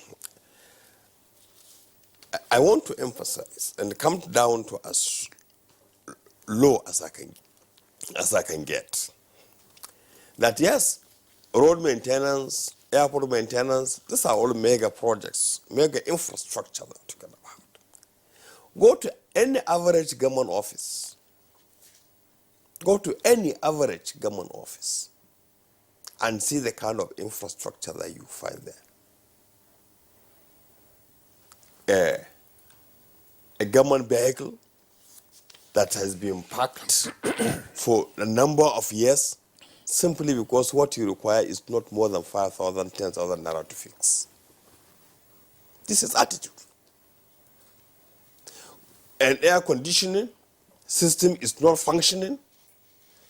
want to emphasize and come down to as low as I can get that yes, road maintenance, airport maintenance, these are all mega projects, mega infrastructure that we're talking about. Go to any average government office. Go to any average government office and see the kind of infrastructure that you find there. A government vehicle that has been parked for a number of years simply because what you require is not more than 5,000, 10,000 naira to fix. This is attitude. An air conditioning system is not functioning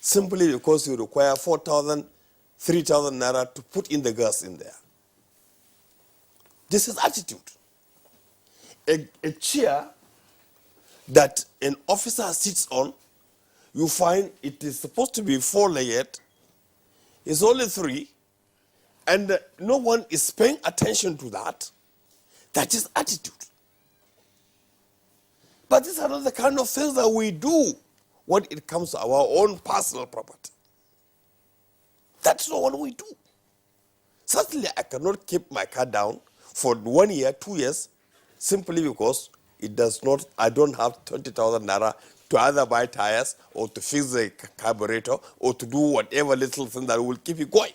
simply because you require 4,000, 3,000 naira to put in the gas in there. This is attitude. A chair that an officer sits on, you find it is supposed to be 4-layered, it's only 3, and no one is paying attention to that. That is attitude. But these are not the kind of things that we do when it comes to our own personal property. That's not what we do. Certainly, I cannot keep my car down for 1 year, 2 years, simply because I don't have 20,000 naira to either buy tires or to fix the carburetor or to do whatever little thing that will keep it going.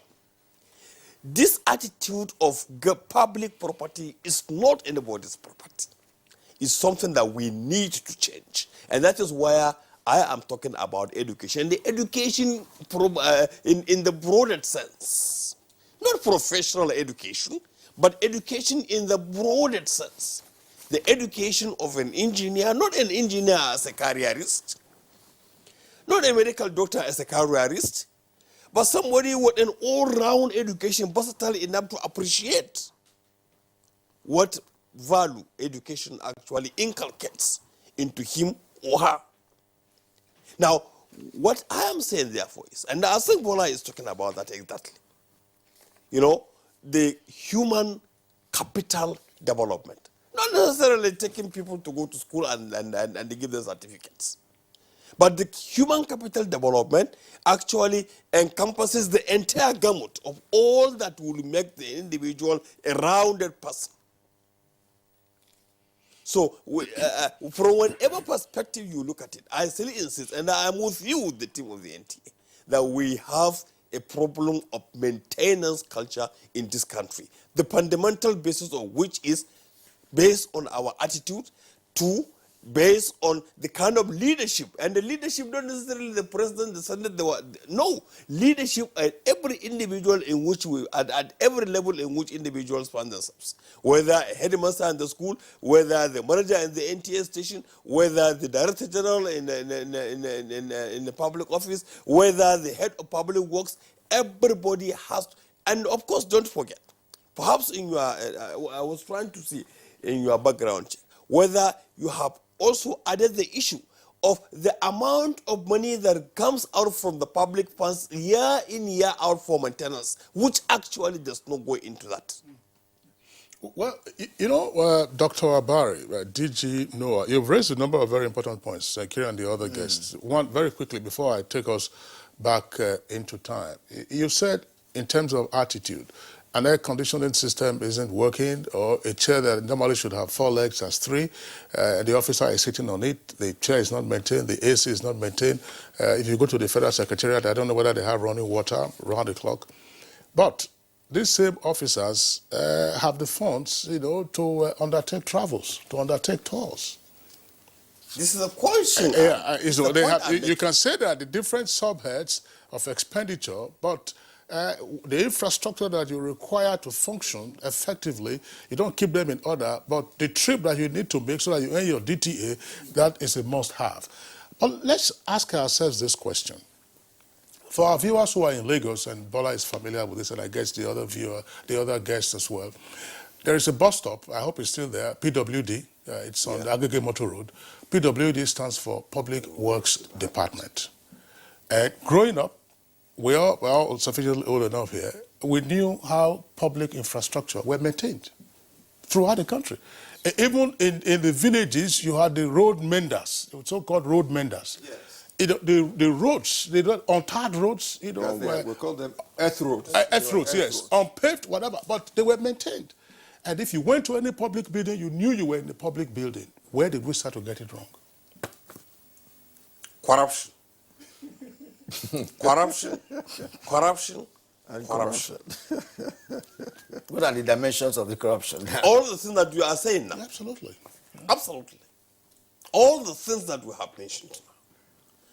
This attitude of public property is not anybody's property. It's something that we need to change. And that is where I am talking about education. The education in the broader sense. Not professional education, but education in the broader sense. The education of an engineer, not an engineer as a careerist, not a medical doctor as a careerist, but somebody with an all-round education, versatile enough to appreciate what value education actually inculcates into him or her. Now, what I am saying therefore is, and I think Bola is talking about that exactly, the human capital development. Not necessarily taking people to go to school and give them certificates. But the human capital development actually encompasses the entire gamut of all that will make the individual a rounded person. So from whatever perspective you look at it, I still insist, and I am with you, the team of the NTA, that we have a problem of maintenance culture in this country. The fundamental basis of which is based on our attitude to based on the kind of leadership, and the leadership not necessarily the president, the senate, no, leadership at every individual in which at every level in which individuals find themselves, whether a headmaster in the school, whether the manager in the NTA station, whether the director general in the public office, whether the head of public works, everybody has to, and of course, don't forget, perhaps in your, I was trying to see in your background check, whether you have also added the issue of the amount of money that comes out from the public funds year in, year out for maintenance, which actually does not go into that. Well, you know, Dr. Abari, DG Noah, you've raised a number of very important points, Kira and the other guests. One, very quickly, before I take us back into time. You said, in terms of attitude, an air conditioning system isn't working, or a chair that normally should have 4 legs has 3, and the officer is sitting on it, the chair is not maintained, the AC is not maintained. If you go to the Federal Secretariat, I don't know whether they have running water around the clock. But these same officers have the funds, you know, to undertake travels, to undertake tours. This is a question. You can say that the different subheads of expenditure, but the infrastructure that you require to function effectively, you don't keep them in order, but the trip that you need to make so that you earn your DTA, that is a must-have. But let's ask ourselves this question. For our viewers who are in Lagos, and Bola is familiar with this, and I guess the other guests as well, there is a bus stop, I hope it's still there, PWD, it's on the Agege Motor Road. PWD stands for Public Works Department. Growing up, we're all sufficiently old enough here, we knew how public infrastructure were maintained throughout the country. Even in the villages, you had the road menders, so-called road menders. Yes. The roads, the untarred roads, you know, we call them earth roads. Earth roads, yes, unpaved, whatever, but they were maintained. And if you went to any public building, you knew you were in the public building. Where did we start to get it wrong? Corruption. Corruption, corruption, and corruption. What are the dimensions of the corruption? All the things that you are saying now. Absolutely. Absolutely. All the things that we have mentioned now.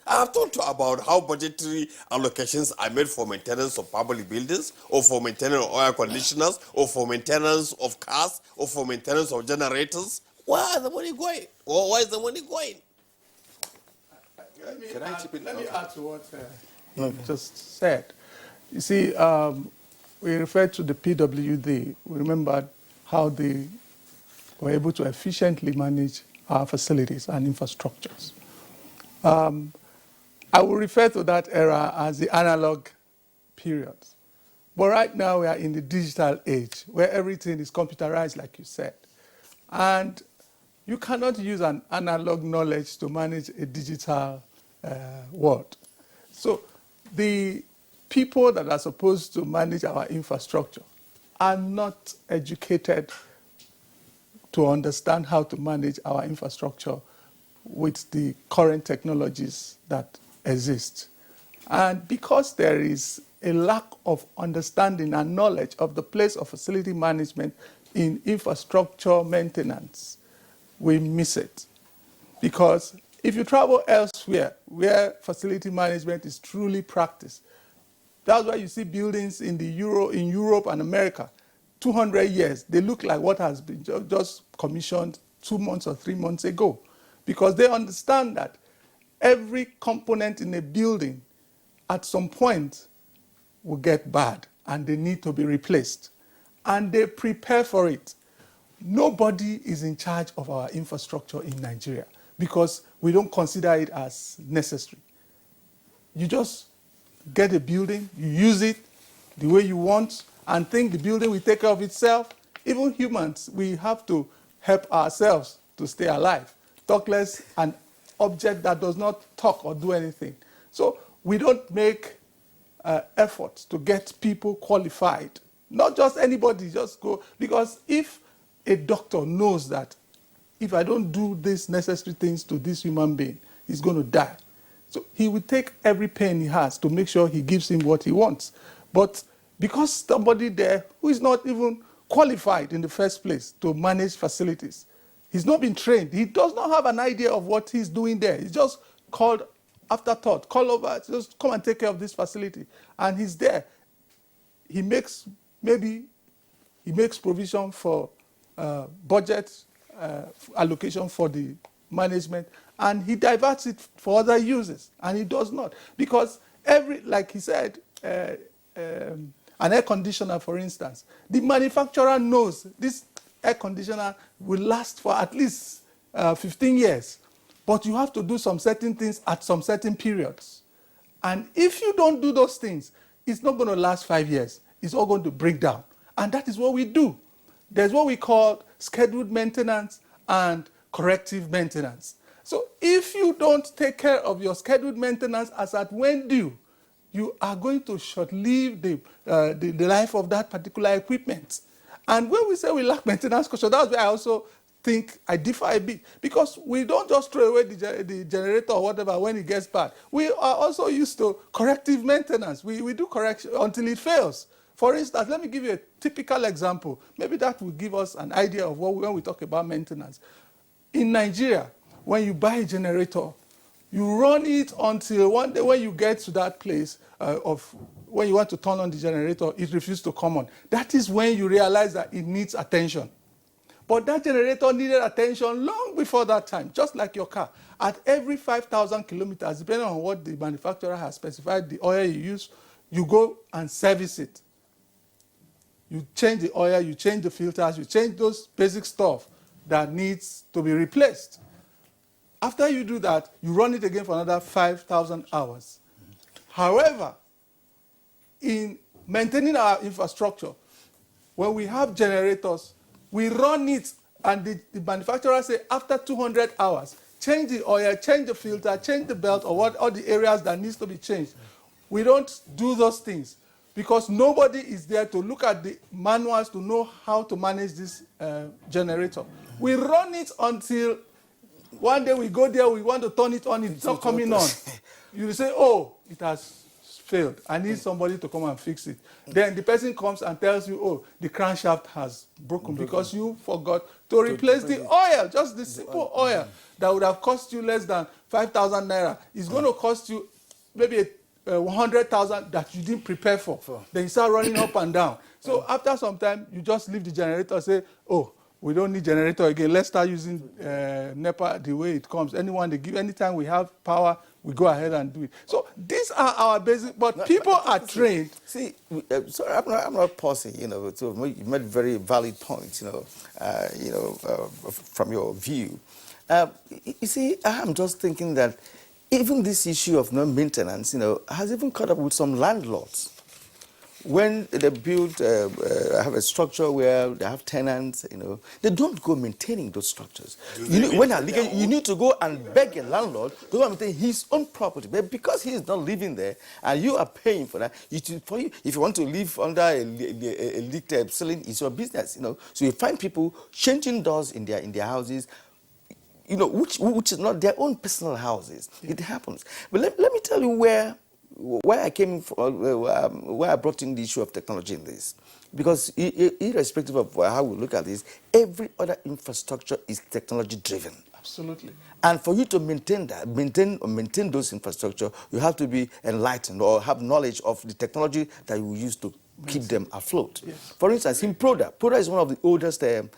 I have talked about how budgetary allocations are made for maintenance of public buildings, or for maintenance of air conditioners, or for maintenance of cars, or for maintenance of generators. Where is the money going? Or where is the money going? Let me add to what you just said. You see, we referred to the PWD. We remembered how they were able to efficiently manage our facilities and infrastructures. I will refer to that era as the analog period. But right now we are in the digital age where everything is computerized, like you said. And you cannot use an analog knowledge to manage a digital world. So the people that are supposed to manage our infrastructure are not educated to understand how to manage our infrastructure with the current technologies that exist. And because there is a lack of understanding and knowledge of the place of facility management in infrastructure maintenance, we miss it. Because if you travel elsewhere where facility management is truly practiced, that's why you see buildings in Europe and America, 200 years, they look like what has been just commissioned 2 months or 3 months ago. Because they understand that every component in a building at some point will get bad and they need to be replaced. And they prepare for it. Nobody is in charge of our infrastructure in Nigeria because we don't consider it as necessary. You just get a building, you use it the way you want, and think the building will take care of itself. Even humans, we have to help ourselves to stay alive. Talk less an object that does not talk or do anything. So we don't make efforts to get people qualified. Not just anybody, just go. Because if a doctor knows that if I don't do these necessary things to this human being, he's going to die. So he will take every pain he has to make sure he gives him what he wants. But because somebody there who is not even qualified in the first place to manage facilities He's not been trained. He does not have an idea of what he's doing there. He's just called afterthought, call over, just come and take care of this facility. And he's there. He makes provision for budget allocation for the management, and he diverts it for other uses, and he does not. Because like he said, an air conditioner, for instance, the manufacturer knows this air conditioner will last for at least 15 years, but you have to do some certain things at some certain periods. And if you don't do those things, it's not going to last 5 years. It's all going to break down. And that is what we do. There's what we call scheduled maintenance and corrective maintenance. So if you don't take care of your scheduled maintenance as at when due, you are going to short-live the life of that particular equipment. And when we say we lack maintenance culture, that's where I also think I differ a bit, because we don't just throw away the generator or whatever when it gets bad. We are also used to corrective maintenance. We do correction until it fails. For instance, let me give you a typical example. Maybe that will give us an idea of when we talk about maintenance. In Nigeria, when you buy a generator, you run it until one day when you get to that place when you want to turn on the generator, it refuses to come on. That is when you realize that it needs attention. But that generator needed attention long before that time, just like your car. At every 5,000 kilometers, depending on what the manufacturer has specified, the oil you use, you go and service it. You change the oil, you change the filters, you change those basic stuff that needs to be replaced. After you do that, you run it again for another 5,000 hours. However, in maintaining our infrastructure, when we have generators, we run it, and the manufacturer say after 200 hours, change the oil, change the filter, change the belt, or all the areas that needs to be changed. We don't do those things because nobody is there to look at the manuals to know how to manage this generator. We run it until one day we go there, we want to turn it on, it's not coming on. You say, oh, it has failed. I need somebody to come and fix it. Then the person comes and tells you, oh, the crankshaft has broken because you forgot to replace the oil, just the simple oil that would have cost you less than 5,000 naira. It's going to cost you maybe 100,000 that you didn't prepare for. Then you start running up and down. So after some time, you just leave the generator and say, oh, we don't need generator again. Let's start using NEPA the way it comes. Anytime we have power, we go ahead and do it. So these are our basic, but people are trained. See, sorry, I'm not pausing, so you made very valid points, from your view. You see, I'm just thinking that even this issue of non-maintenance, has even caught up with some landlords. When they build, have a structure where they have tenants, they don't go maintaining those structures. You need to go and beg a landlord to go and maintain his own property. But because he is not living there and you are paying for that, if you want to live under a leaked ceiling, it's your business. So you find people changing doors in their houses, which is not their own personal houses. Yeah. It happens. But let me tell you where I came from, where I brought in the issue of technology in this. Because irrespective of how we look at this, every other infrastructure is technology driven. Absolutely. And for you to maintain those infrastructure, you have to be enlightened or have knowledge of the technology that you use to keep them afloat. Yes. For instance, in PRODA is one of the oldest federal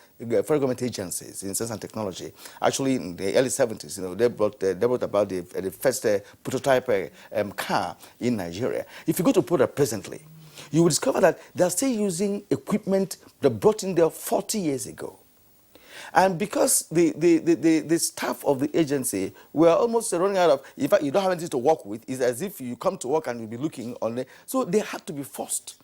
government agencies in science and technology. Actually, in the early 70s, they brought about the first prototype car in Nigeria. If you go to PRODA presently, you will discover that they're still using equipment they brought in there 40 years ago. And because the staff of the agency were almost running out of, in fact, you don't have anything to work with, it's as if you come to work and you'll be looking on it. So they had to be forced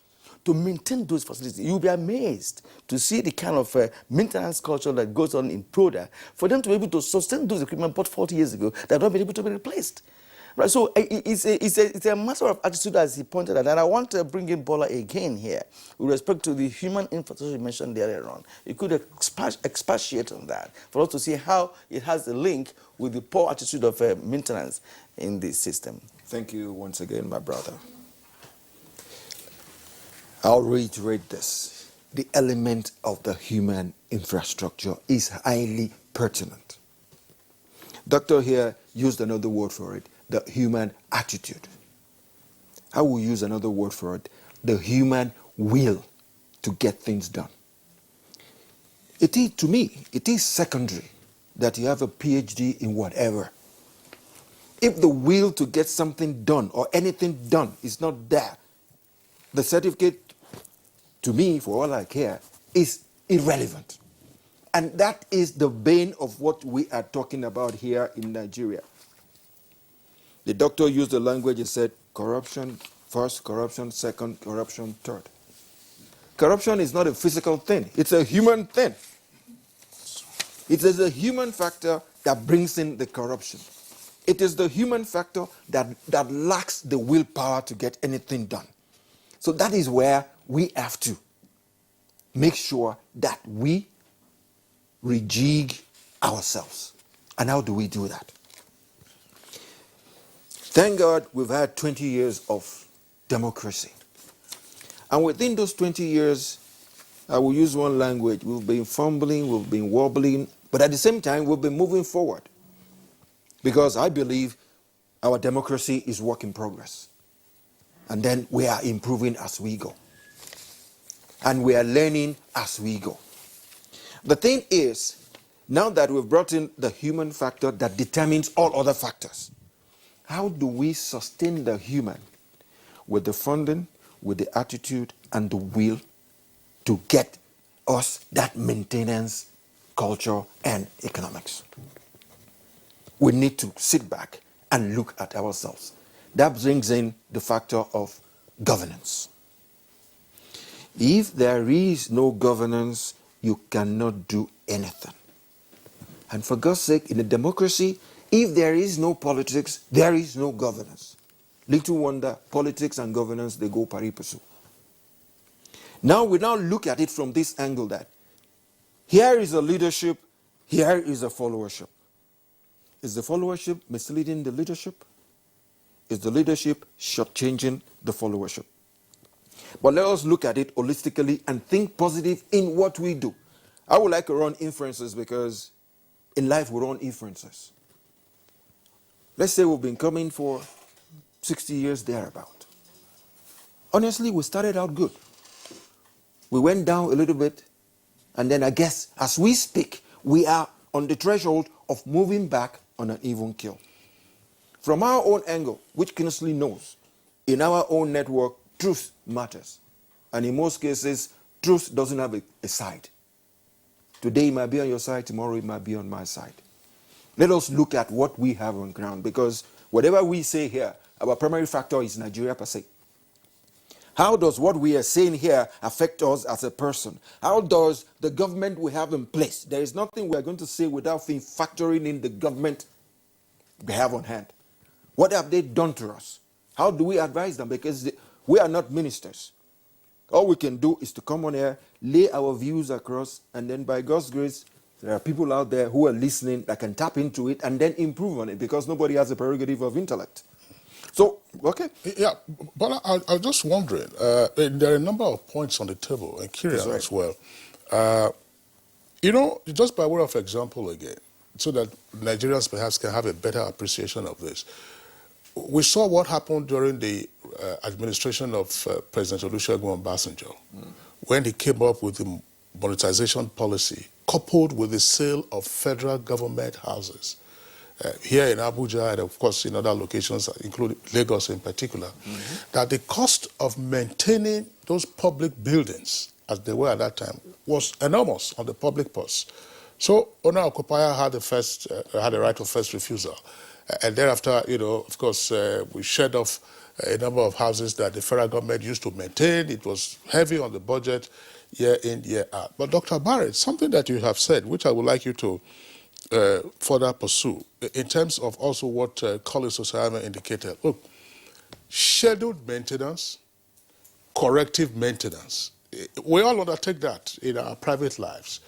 to maintain those facilities. You'll be amazed to see the kind of maintenance culture that goes on in PRODA for them to be able to sustain those equipment bought 40 years ago that have not been able to be replaced. Right, so it's a matter of attitude, as he pointed out, and I want to bring in Bola again here with respect to the human infrastructure you mentioned earlier on. You could expatiate on that for us to see how it has a link with the poor attitude of maintenance in the system. Thank you once again, my brother. I'll reiterate this. The element of the human infrastructure is highly pertinent. Doctor here used another word for it, the human attitude. I will use another word for it, the human will to get things done. It is, to me, it is secondary that you have a PhD in whatever. If the will to get something done or anything done is not there, the certificate, to me, for all I care, is irrelevant. And that is the bane of what we are talking about here in Nigeria. The doctor used the language, he said, corruption first, corruption second, corruption third. Corruption is not a physical thing, it's a human thing. It is the human factor that brings in the corruption. It is the human factor that lacks the willpower to get anything done. So that is where we have to make sure that we rejig ourselves. And how do we do that? Thank God we've had 20 years of democracy. And within those 20 years, I will use one language, we've been fumbling, we've been wobbling, but at the same time, we've been moving forward. Because I believe our democracy is work in progress. And then we are improving as we go. And we are learning as we go. The thing is, now that we've brought in the human factor that determines all other factors, how do we sustain the human with the funding, with the attitude, and the will to get us that maintenance, culture, and economics? We need to sit back and look at ourselves. That brings in the factor of governance. If there is no governance, you cannot do anything. And for God's sake, in a democracy, if there is no politics, there is no governance. Little wonder, politics and governance, they go pari passu. Now we look at it from this angle that here is a leadership, here is a followership. Is the followership misleading the leadership? Is the leadership shortchanging the followership? But let us look at it holistically and think positive in what we do. I would like to run inferences because in life we run inferences. Let's say we've been coming for 60 years thereabout. Honestly, we started out good. We went down a little bit, and then I guess as we speak, we are on the threshold of moving back on an even keel. From our own angle, which Kinsley knows, in our own network, truth matters. And in most cases, truth doesn't have a side. Today it might be on your side, tomorrow it might be on my side. Let us look at what we have on ground, because whatever we say here, our primary factor is Nigeria per se. How does what we are saying here affect us as a person? How does the government we have in place? There is nothing we are going to say without factoring in the government we have on hand. What have they done to us? How do we advise them? Because we are not ministers. All we can do is to come on here, lay our views across, and then by God's grace, there are people out there who are listening that can tap into it and then improve on it, because nobody has a prerogative of intellect. So, okay. Yeah, but I was just wondering, there are a number of points on the table, and curious as well. You know, just by way of example again, so that Nigerians perhaps can have a better appreciation of this. We saw what happened during the administration of President Olusegun Obasanjo, when he came up with the monetization policy, coupled with the sale of federal government houses. Here in Abuja and of course in other locations, including Lagos in particular, that the cost of maintaining those public buildings, as they were at that time, was enormous on the public purse. So owner-occupier had the right of first refusal. And thereafter, you know, of course, we shed off a number of houses that the federal government used to maintain. It was heavy on the budget year in, year out. But Dr. Barrett, something that you have said, which I would like you to further pursue, in terms of also what Collins Osayama indicated. Look, scheduled maintenance, corrective maintenance, we all undertake that in our private lives.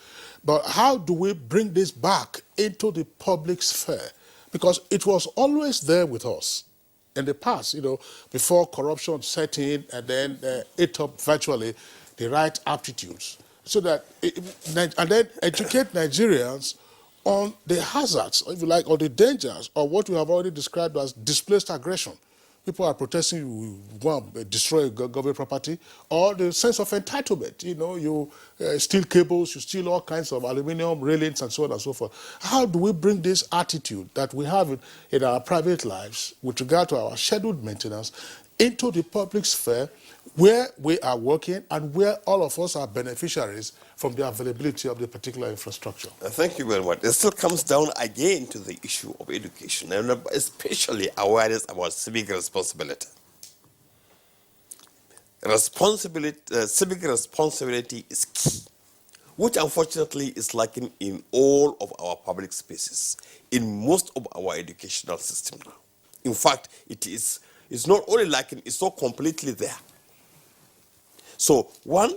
But how do we bring this back into the public sphere? Because it was always there with us in the past, you know, before corruption set in and then ate up virtually the right aptitudes. So that, and then educate Nigerians on the hazards, if you like, or the dangers of what we have already described as displaced aggression. People are protesting, you want to destroy government property, or the sense of entitlement. You know, you steal cables, you steal all kinds of aluminum railings and so on and so forth. How do we bring this attitude that we have in our private lives with regard to our scheduled maintenance into the public sphere where we are working and where all of us are beneficiaries from the availability of the particular infrastructure? Thank you very much. It still comes down again to the issue of education, and especially awareness about civic responsibility. Civic responsibility is key, which unfortunately is lacking in all of our public spaces, in most of our educational system now. In fact, it's not only lacking, it's so completely there. So one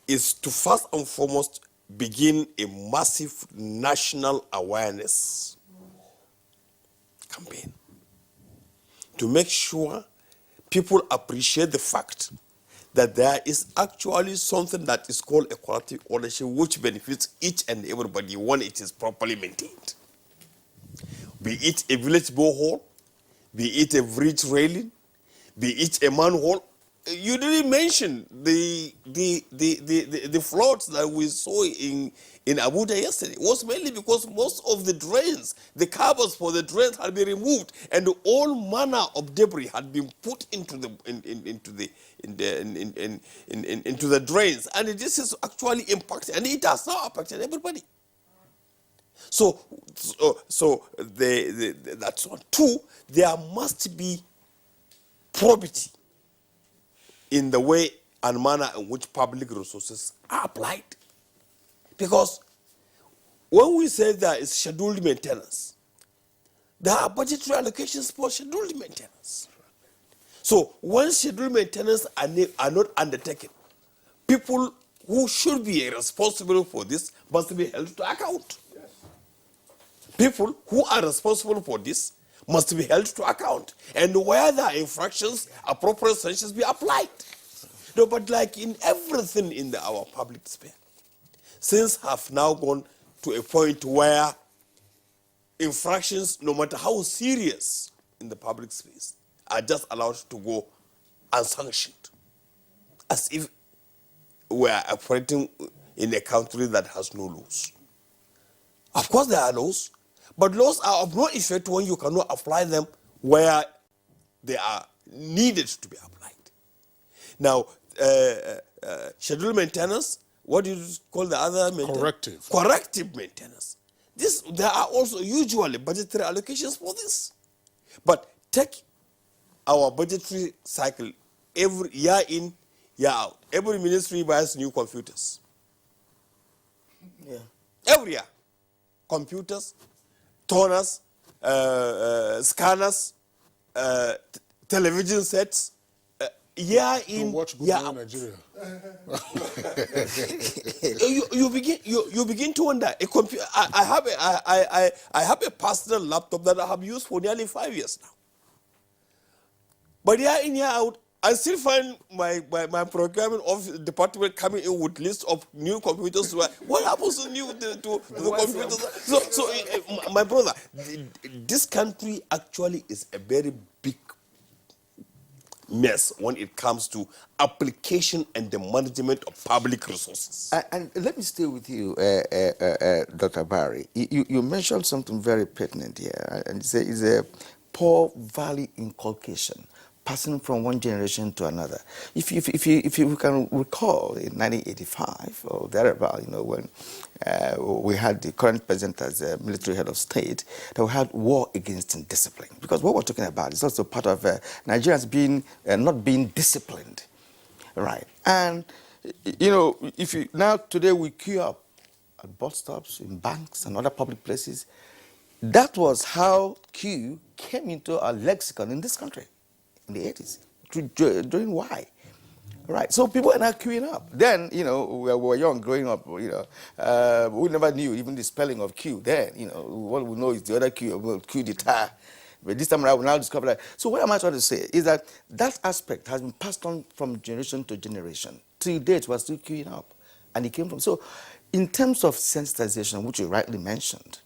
is to first and foremost begin a massive national awareness campaign to make sure people appreciate the fact that there is actually something that is called equality ownership, which benefits each and everybody when it is properly maintained. Be it a village borehole, be it a bridge railing, be it a manhole. You didn't mention the floods that we saw in Abuja yesterday. It was mainly because most of the drains, the covers for the drains had been removed, and all manner of debris had been put into the drains, and this is actually impacting, and it has now impacted everybody. So that's one. Two, there must be probity in the way and manner in which public resources are applied. Because when we say there is scheduled maintenance, there are budgetary allocations for scheduled maintenance. So when scheduled maintenance are not undertaken, people who should be responsible for this must be held to account. Yes. People who are responsible for this must be held to account. And where there are infractions, appropriate sanctions be applied. No, but like in everything in our public sphere, things have now gone to a point where infractions, no matter how serious in the public space, are just allowed to go unsanctioned, as if we are operating in a country that has no laws. Of course there are laws, but laws are of no effect when you cannot apply them where they are needed to be applied. Now, scheduled maintenance, what do you call the other maintenance? Corrective maintenance. There are also usually budgetary allocations for this. But take our budgetary cycle every year in, year out. Every ministry buys new computers. Yeah. Every year. Computers, toners, scanners, television sets, year in, watch year GoodMorning out. Nigeria. you begin to wonder. I have a personal laptop that I have used for nearly 5 years now. But year in, year out, I still find my procurement office department coming in with lists of new computers. What happens to the computers? So my brother, this country actually is a very big mess when it comes to application and the management of public resources. And let me stay with you, Dr. Barry. You mentioned something very pertinent here, and it's a poor value inculcation, passing from one generation to another. If you can recall, in 1985 or thereabout, when we had the current president as a military head of state, that we had war against indiscipline. Because what we're talking about is also part of Nigerians being not being disciplined, right? And now today we queue up at bus stops, in banks, and other public places. That was how queue came into our lexicon in this country in the 80s, during why. Right, so people are now queuing up. Then, we were young growing up, we never knew even the spelling of queue. Then, what we know is the other queue, queue d'etat. But this time around, we now discover that. So what am I trying to say is that that aspect has been passed on from generation to generation. Till date, we're still queuing up. and he came from. So, in terms of sensitization, which you rightly mentioned,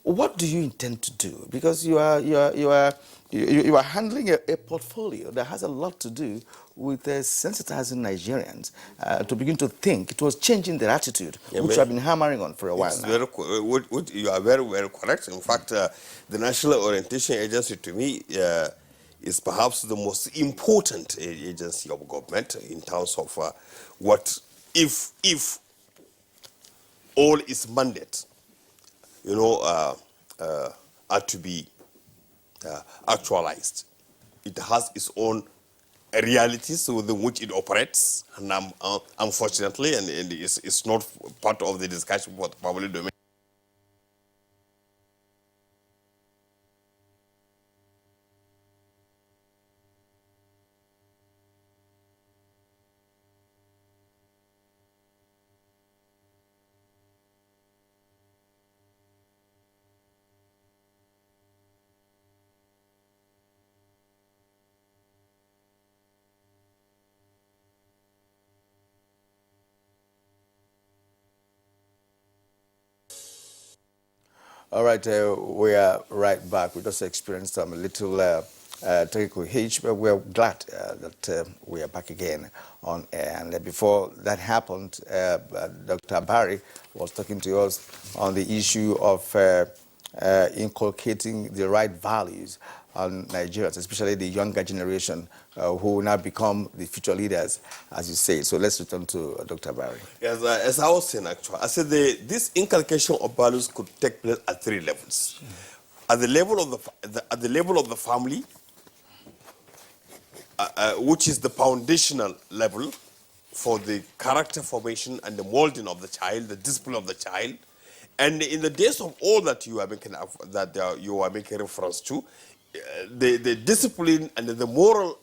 what do you intend to do? Because you are handling a portfolio that has a lot to do with sensitizing Nigerians to begin to think. It was changing their attitude, which you have been hammering on for a while now. You are very, very correct. In fact, the National Orientation Agency, to me, is perhaps the most important agency of government in terms of what, if all its mandate, are to be actualized. It has its own realities within which it operates, and unfortunately, and it's not part of the discussion for the public domain. All right, we are right back. We just experienced some little technical hitch, but we're glad that we are back again on air. And before that happened, Dr. Barry was talking to us on the issue of inculcating the right values on Nigerians, especially the younger generation who will now become the future leaders, as you say. So let's return to Dr. Barry. Yes, as I was saying, actually, I said this inculcation of values could take place at 3 levels. At the level of the family, which is the foundational level for the character formation and the molding of the child, the discipline of the child. And in the days of all that you are making reference to, the discipline and the moral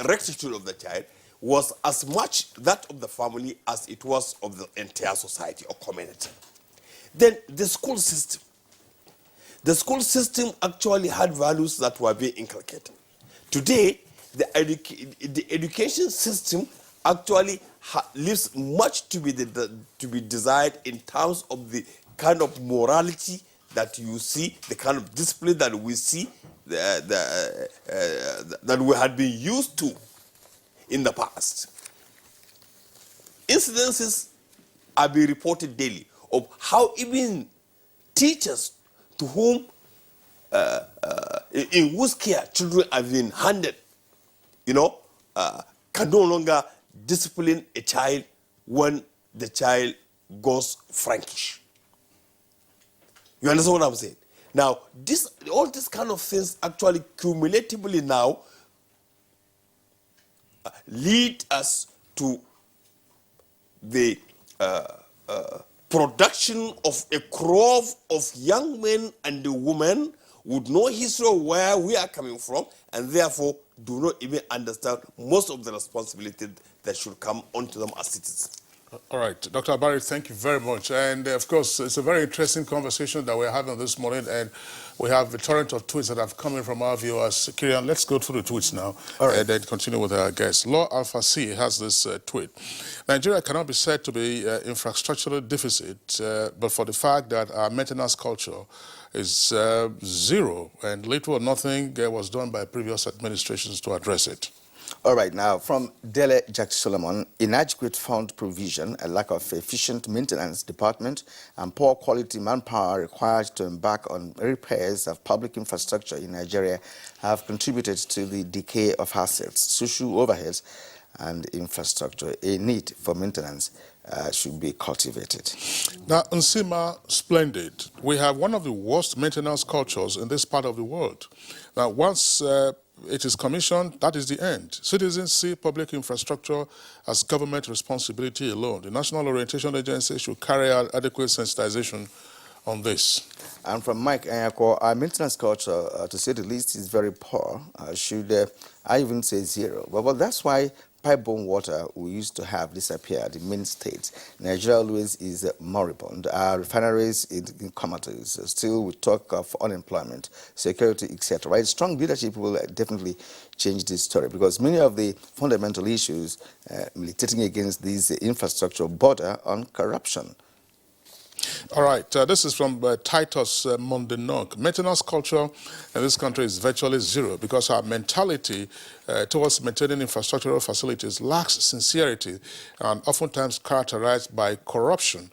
rectitude of the child was as much that of the family as it was of the entire society or community. Then the school system. The school system actually had values that were being inculcated. Today, the education system actually leaves much to be desired in terms of the kind of morality that you see, the kind of discipline that we see, that we had been used to in the past. Incidences are being reported daily of how even teachers to whom, in whose care children have been handed, can no longer discipline a child when the child goes Frankish. You understand what I'm saying? Now, all these kind of things actually cumulatively now lead us to the production of a crop of young men and women with no history of where we are coming from, and therefore do not even understand most of the responsibility that should come onto them as citizens. All right, Dr. Abari, thank you very much. And of course, it's a very interesting conversation that we're having this morning, and we have a torrent of tweets that have come in from our viewers. Kirian, let's go through the tweets now, and then continue with our guests. Law Alpha C has this tweet. Nigeria cannot be said to be infrastructural deficit, but for the fact that our maintenance culture is zero, and little or nothing was done by previous administrations to address it. All right, now from Dele Jack Solomon, inadequate fund provision, a lack of efficient maintenance department, and poor quality manpower required to embark on repairs of public infrastructure in Nigeria have contributed to the decay of assets, social overheads, and infrastructure. A need for maintenance should be cultivated. Now, Nsima, splendid. We have one of the worst maintenance cultures in this part of the world. Now, once it is commissioned, that is the end. Citizens see public infrastructure as government responsibility alone. The National Orientation Agency should carry out adequate sensitization on this. And from Mike Anyako, our maintenance culture, to say the least, is very poor. I even say zero. But that's why pipe-borne water we used to have disappeared in many states. Nigeria always is moribund. Our refineries in comatose. Still, we talk of unemployment, security, etc. Right? Strong leadership will definitely change this story, because many of the fundamental issues militating against these infrastructure border on corruption. All right, this is from Titus Mondenok. Maintenance culture in this country is virtually zero because our mentality towards maintaining infrastructural facilities lacks sincerity and oftentimes characterized by corruption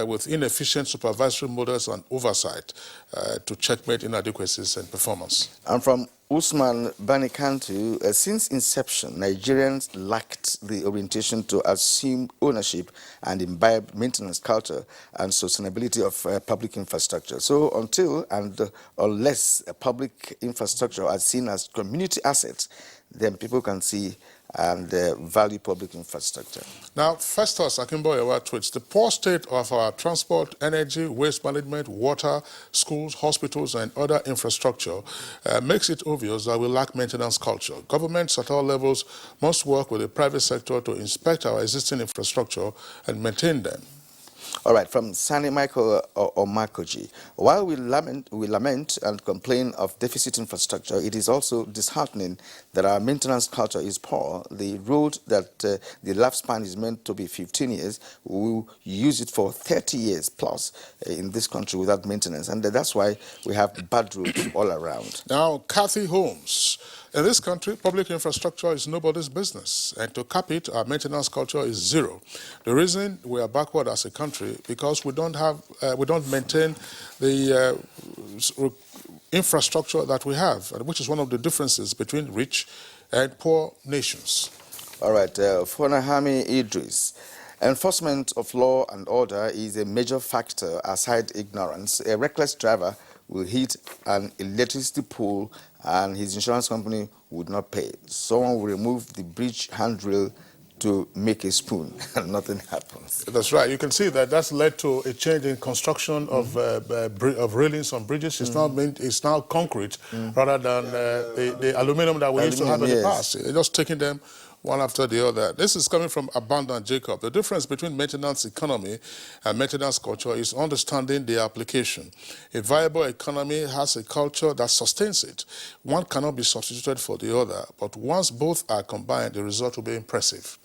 with inefficient supervisory models and oversight to checkmate inadequacies and performance. And from Usman Banikantu, since inception, Nigerians lacked the orientation to assume ownership and imbibe maintenance culture and sustainability of public infrastructure. So until and unless public infrastructure is seen as community assets, then people can see and value public infrastructure. Now, Festus Akimboyewa tweets, the poor state of our transport, energy, waste management, water, schools, hospitals, and other infrastructure makes it obvious that we lack maintenance culture. Governments at all levels must work with the private sector to inspect our existing infrastructure and maintain them. All right, from Sani Michael Omakoji. While we lament and complain of deficit infrastructure, it is also disheartening that our maintenance culture is poor. The road that the lifespan is meant to be 15 years, we will use it for 30 years plus in this country without maintenance. And that's why we have bad roads all around. Now, Kathy Holmes. In this country, public infrastructure is nobody's business, and to cap it, our maintenance culture is zero. The reason we are backward as a country because we don't maintain the infrastructure that we have, which is one of the differences between rich and poor nations. All right, Fonahami Idris. Enforcement of law and order is a major factor aside ignorance. A reckless driver will hit an electricity pole and his insurance company would not pay. Someone will remove the bridge handrail to make a spoon and nothing happens. That's right. You can see that that's led to a change in construction of railings on bridges. It's now concrete rather than the aluminum that we used to have in the past. They're just taking them one after the other. This is coming from Abundant Jacob. The difference between maintenance economy and maintenance culture is understanding the application. A viable economy has a culture that sustains it. One cannot be substituted for the other, but once both are combined, the result will be impressive.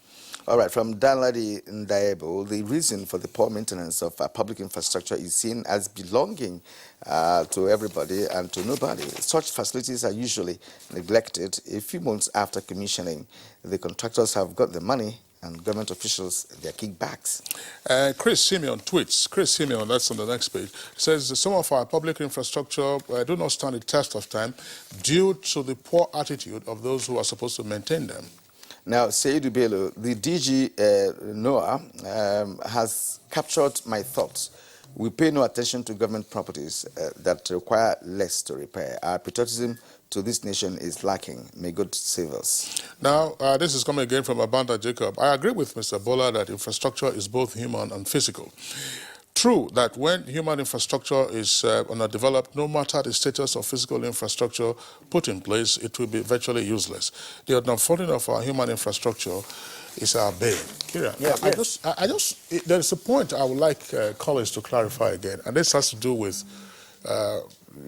All right, from Danladi Ndaiebo, the reason for the poor maintenance of public infrastructure is seen as belonging to everybody and to nobody. Such facilities are usually neglected a few months after commissioning. The contractors have got the money and government officials their kickbacks. Chris Simeon tweets, Chris Simeon, that's on the next page, says some of our public infrastructure do not stand the test of time due to the poor attitude of those who are supposed to maintain them. Now, Seidu Bello, the DG NOAA has captured my thoughts. We pay no attention to government properties that require less to repair. Our patriotism to this nation is lacking. May God save us. Now, this is coming again from Abanda Jacob. I agree with Mr. Bola that infrastructure is both human and physical. True that when human infrastructure is underdeveloped, no matter the status of physical infrastructure put in place, it will be virtually useless. The unfolding of our human infrastructure is our bane. Kira, there is a point I would like colleagues to clarify again, and this has to do with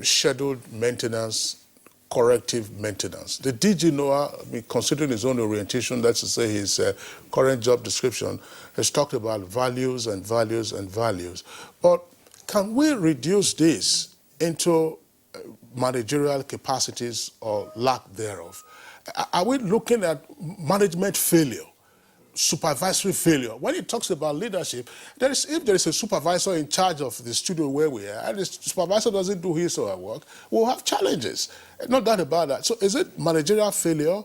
scheduled maintenance, corrective maintenance. The DG NOAA, considering his own orientation, that's to say his current job description, has talked about values and values and values. But can we reduce this into managerial capacities or lack thereof? Are we looking at management failure, supervisory failure? When it talks about leadership, if there is a supervisor in charge of the studio where we are, and the supervisor doesn't do his or her work, we'll have challenges. No doubt about that. So is it managerial failure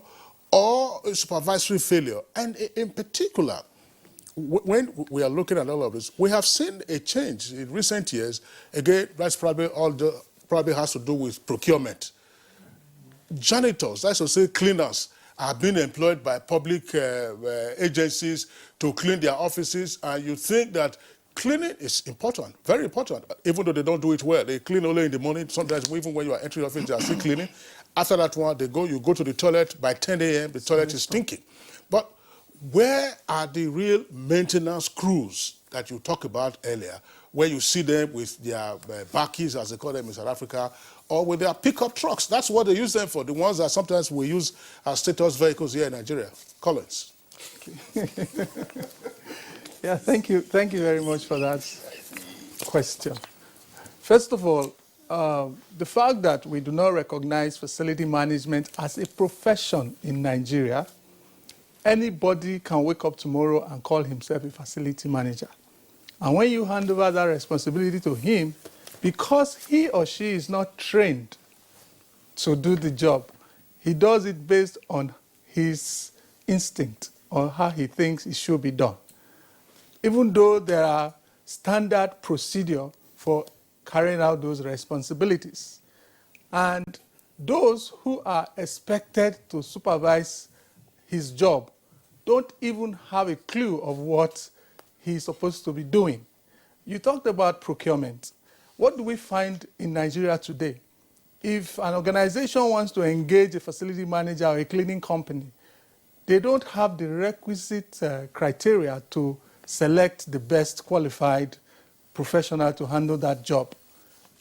or supervisory failure? And in particular, when we are looking at all of this, we have seen a change in recent years. Again, that's probably has to do with procurement. Janitors, that's to say cleaners, are being employed by public agencies to clean their offices, and you think that cleaning is important, very important, even though they don't do it well. They clean only in the morning. Sometimes even when you are entering the office, they are still cleaning. After that one, you go to the toilet. By 10 a.m., the toilet is stinking. But where are the real maintenance crews that you talked about earlier, where you see them with their bakkies, as they call them in South Africa, or with their pickup trucks? That's what they use them for, the ones that sometimes we use as status vehicles here in Nigeria. Collins. Yeah, thank you. Thank you very much for that question. First of all, the fact that we do not recognize facility management as a profession in Nigeria, anybody can wake up tomorrow and call himself a facility manager. And when you hand over that responsibility to him, because he or she is not trained to do the job, he does it based on his instinct or how he thinks it should be done. Even though there are standard procedure for carrying out those responsibilities. And those who are expected to supervise his job don't even have a clue of what he's supposed to be doing. You talked about procurement. What do we find in Nigeria today? If an organization wants to engage a facility manager or a cleaning company, they don't have the requisite criteria to select the best qualified professional to handle that job.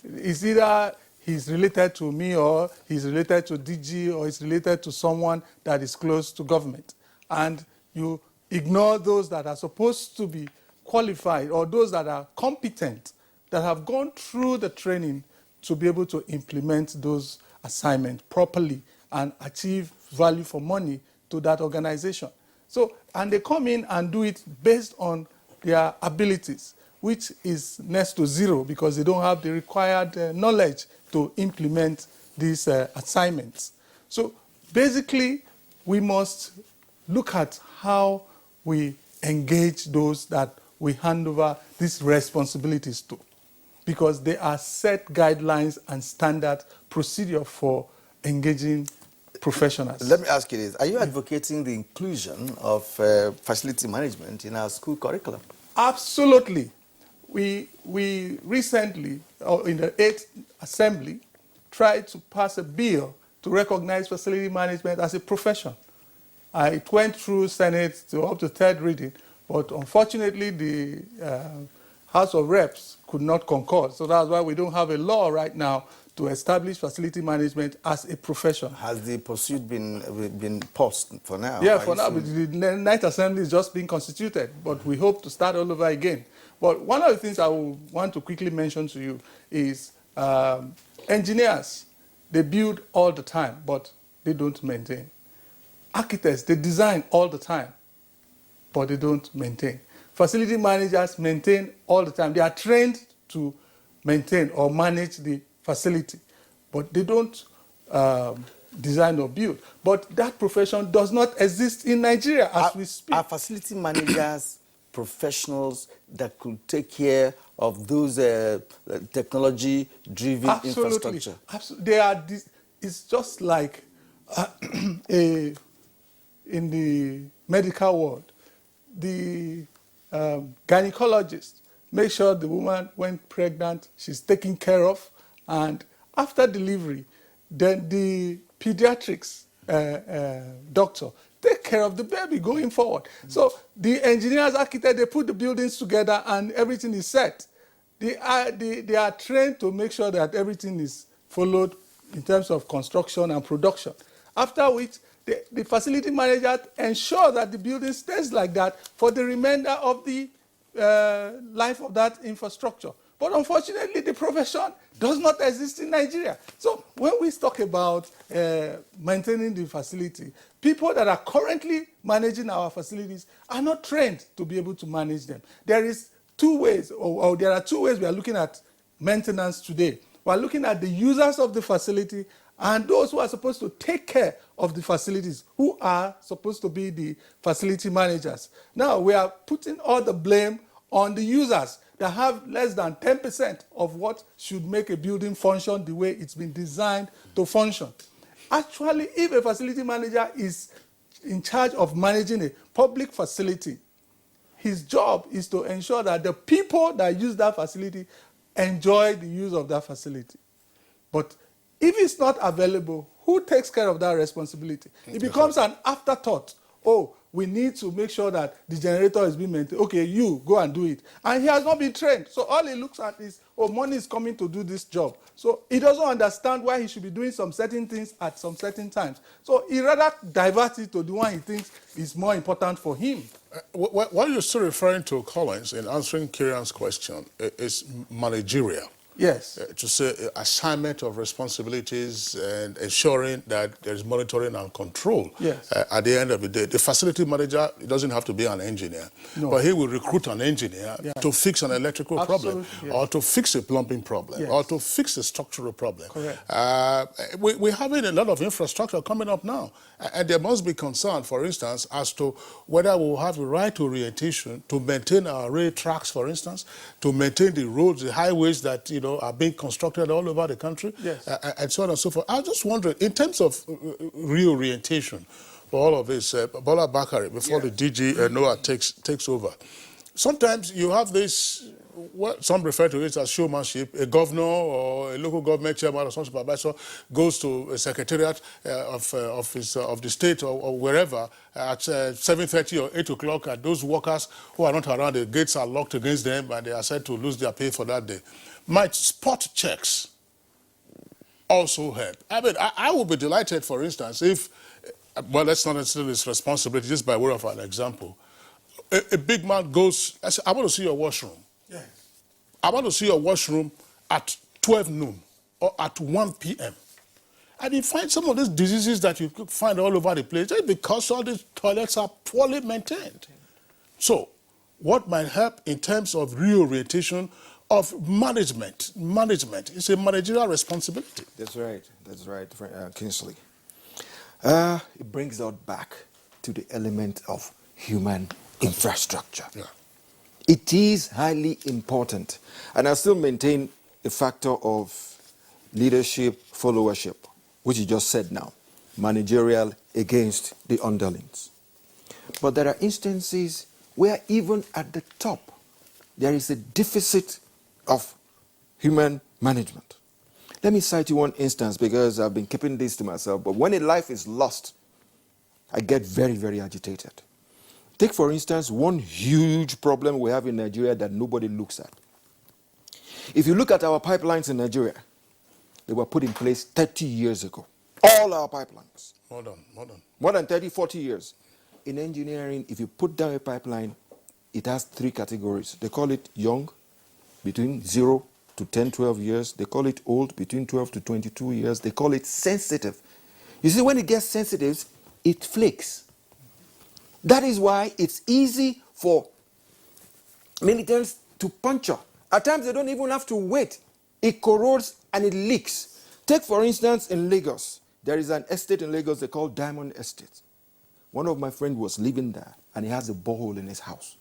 It's either he's related to me, or he's related to DG, or he's related to someone that is close to government. And you ignore those that are supposed to be qualified, or those that are competent, that have gone through the training to be able to implement those assignments properly and achieve value for money to that organization. So, and they come in and do it based on their abilities, which is next to zero because they don't have the required knowledge to implement these assignments. So basically, we must look at how we engage those that we hand over these responsibilities to, because there are set guidelines and standard procedure for engaging professionals. Let me ask you this. Are you advocating the inclusion of facility management in our school curriculum? Absolutely. We recently, in the 8th Assembly, tried to pass a bill to recognize facility management as a profession. It went through Senate to up to 3rd reading, but unfortunately the House of Reps could not concur. So that's why we don't have a law right now to establish facility management as a profession. Has the pursuit been paused for now? Yeah, for now. The 9th Assembly is just being constituted, but we hope to start all over again. But one of the things I will want to quickly mention to you is engineers, they build all the time, but they don't maintain. Architects, they design all the time, but they don't maintain. Facility managers maintain all the time. They are trained to maintain or manage the facility, but they don't design or build. But that profession does not exist in Nigeria as we speak. Are facility managers professionals that could take care of those technology-driven infrastructure? Absolutely. They are. It's just like in the medical world, the gynecologist make sure the woman, when pregnant, she's taken care of, and after delivery, then the pediatrics doctor take care of the baby going forward. So the engineers, architects, they put the buildings together and everything is set. They are trained to make sure that everything is followed in terms of construction and production. After which, the facility manager ensure that the building stays like that for the remainder of the life of that infrastructure. But unfortunately, the profession does not exist in Nigeria. So when we talk about maintaining the facility, people that are currently managing our facilities are not trained to be able to manage them. There is two ways, or there are two ways we are looking at maintenance today. We are looking at the users of the facility and those who are supposed to take care of the facilities, who are supposed to be the facility managers. Now, we are putting all the blame on the users that have less than 10% of what should make a building function the way it's been designed to function. Actually, if a facility manager is in charge of managing a public facility, his job is to ensure that the people that use that facility enjoy the use of that facility. But if it's not available, who takes care of that responsibility? It becomes an afterthought. Oh, we need to make sure that the generator is being maintained. Okay, you go and do it. And he has not been trained. So all he looks at is, oh, money is coming to do this job. So he doesn't understand why he should be doing some certain things at some certain times. So he rather diverts it to the one he thinks is more important for him. What you're still referring to, Collins, in answering Kieran's question, is managerial. Yes. To say assignment of responsibilities and ensuring that there is monitoring and control. Yes. At the end of the day, the facility manager doesn't have to be an engineer, no. but he will recruit an engineer to fix an electrical problem, yes. or to fix a plumbing problem, yes. or to fix a structural problem. Correct. We're having a lot of infrastructure coming up now, and there must be concern, for instance, as to whether we'll have the right orientation to maintain our rail tracks, for instance, to maintain the roads, the highways that, you know, are being constructed all over the country, yes. And so on and so forth. I was just wondering, in terms of reorientation for all of this, Bola Bakari, before the DG Noah takes over, sometimes you have this, what some refer to it as showmanship. A governor or a local government chairman or some supervisor goes to a secretariat of the state or wherever at 7:30 or 8 o'clock, and those workers who are not around, the gates are locked against them and they are said to lose their pay for that day. Might spot checks also help? I mean, I would be delighted, for instance, if, well, that's not necessarily his responsibility, just by way of an example. A big man goes, I say, I want to see your washroom. Yes. I want to see your washroom at 12 noon or at 1 p.m. And you find some of these diseases that you could find all over the place just because all these toilets are poorly maintained. So, what might help in terms of reorientation of management? It's a managerial responsibility. That's right, Kingsley. It brings us back to the element of human infrastructure. Yeah. It is highly important, and I still maintain a factor of leadership, followership, which you just said now, managerial against the underlings. But there are instances where even at the top, there is a deficit of human management. Let me cite you one instance because I've been keeping this to myself, but when a life is lost, I get very, very agitated. Take, for instance, one huge problem we have in Nigeria that nobody looks at. If you look at our pipelines in Nigeria, they were put in place 30 years ago. All our pipelines. More than 30, 40 years. In engineering, if you put down a pipeline, it has 3 categories. They call it young, between 0 to 10, 12 years. They call it old, between 12 to 22 years. They call it sensitive. You see, when it gets sensitive, it flakes. That is why it's easy for militants to puncture. At times, they don't even have to wait. It corrodes and it leaks. Take, for instance, in Lagos. There is an estate in Lagos they call Diamond Estate. One of my friends was living there, and he has a borehole in his house.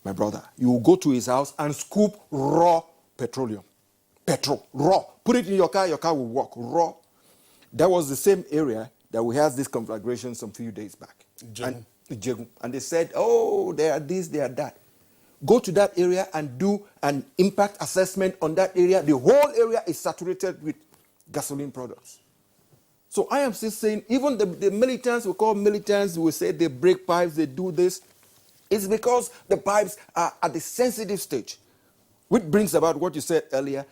My brother, you will go to his house and scoop raw petroleum. Petrol, raw. Put it in your car will work, raw. That was the same area that we had this conflagration some few days back. And they said, oh, they are this, they are that. Go to that area and do an impact assessment on that area. The whole area is saturated with gasoline products. So I am still saying, even the militants, we call militants, we say they break pipes, they do this. It's because the pipes are at the sensitive stage. Which brings about what you said earlier,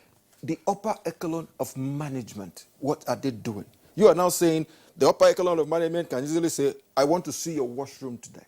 the upper echelon of management. What are they doing? You are now saying the upper echelon of management can easily say, I want to see your washroom today.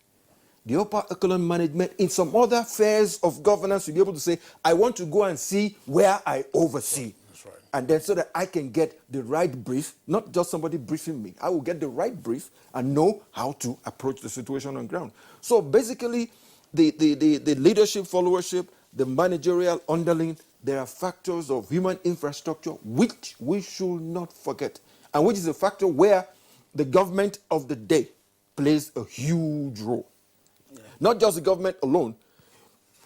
The upper echelon management in some other spheres of governance will be able to say, I want to go and see where I oversee. That's right. And then so that I can get the right brief, not just somebody briefing me. I will get the right brief and know how to approach the situation on ground. So basically, the leadership, followership, the managerial underling, there are factors of human infrastructure which we should not forget, and which is a factor where the government of the day plays a huge role. Yeah. Not just the government alone.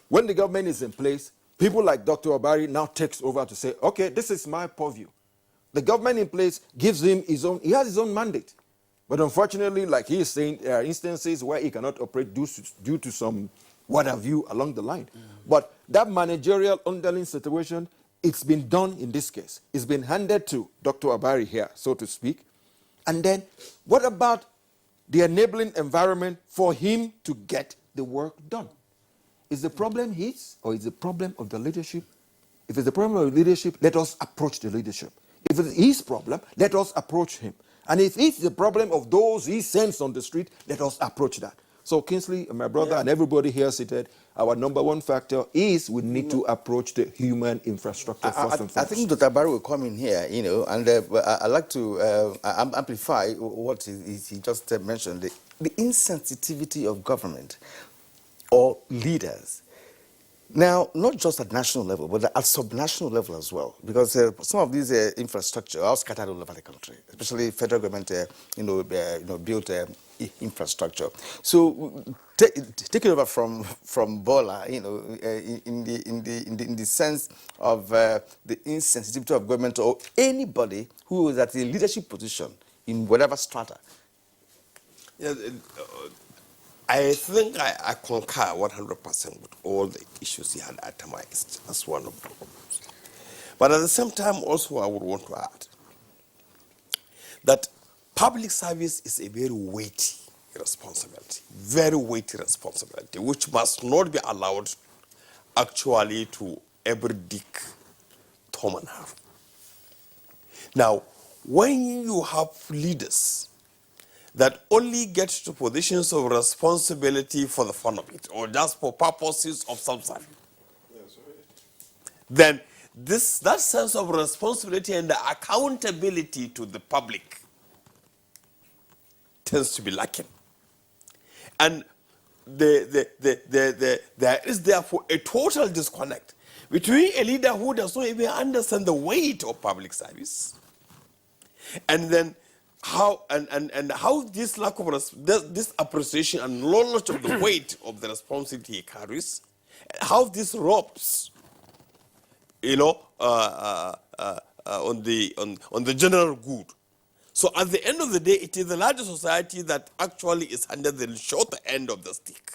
When the government is in place, people like Dr. Obari now takes over to say, okay, this is my purview. The government in place gives him he has his own mandate. But unfortunately, like he is saying, there are instances where he cannot operate due to some what have you along the line. But that managerial underling situation, it's been done in this case. It's been handed to Dr. Obari here, so to speak. And then what about the enabling environment for him to get the work done. Is the problem his or is the problem of the leadership? If it's the problem of leadership, let us approach the leadership. If it's his problem, let us approach him. And if it's the problem of those he sends on the street, let us approach that. So Kingsley, my brother, and everybody here seated, our number one factor is we need to approach the human infrastructure first and foremost. I think Dr. Barry will come in here, and I'd like to amplify what he just mentioned, the insensitivity of government or leaders. Now, not just at national level, but at subnational level as well, because some of these infrastructure are scattered all over the country, especially federal government, built infrastructure. So, taking over from Bola, in the sense of the insensitivity of government or anybody who is at a leadership position in whatever strata. Yeah, I think I concur 100% with all the issues he had itemized as one of the problems. But at the same time, also, I would want to add that public service is a very weighty responsibility, which must not be allowed actually to every Dick, Tom, and Harry. Now, when you have leaders that only get to positions of responsibility for the fun of it, or just for purposes of self-serving, then that sense of responsibility and the accountability to the public tends to be lacking. And there is therefore a total disconnect between a leader who does not even understand the weight of public service, and then how this lack of this appreciation and knowledge of the weight of the responsibility he carries, how this robs, on the general good. So at the end of the day, it is the larger society that actually is under the short end of the stick.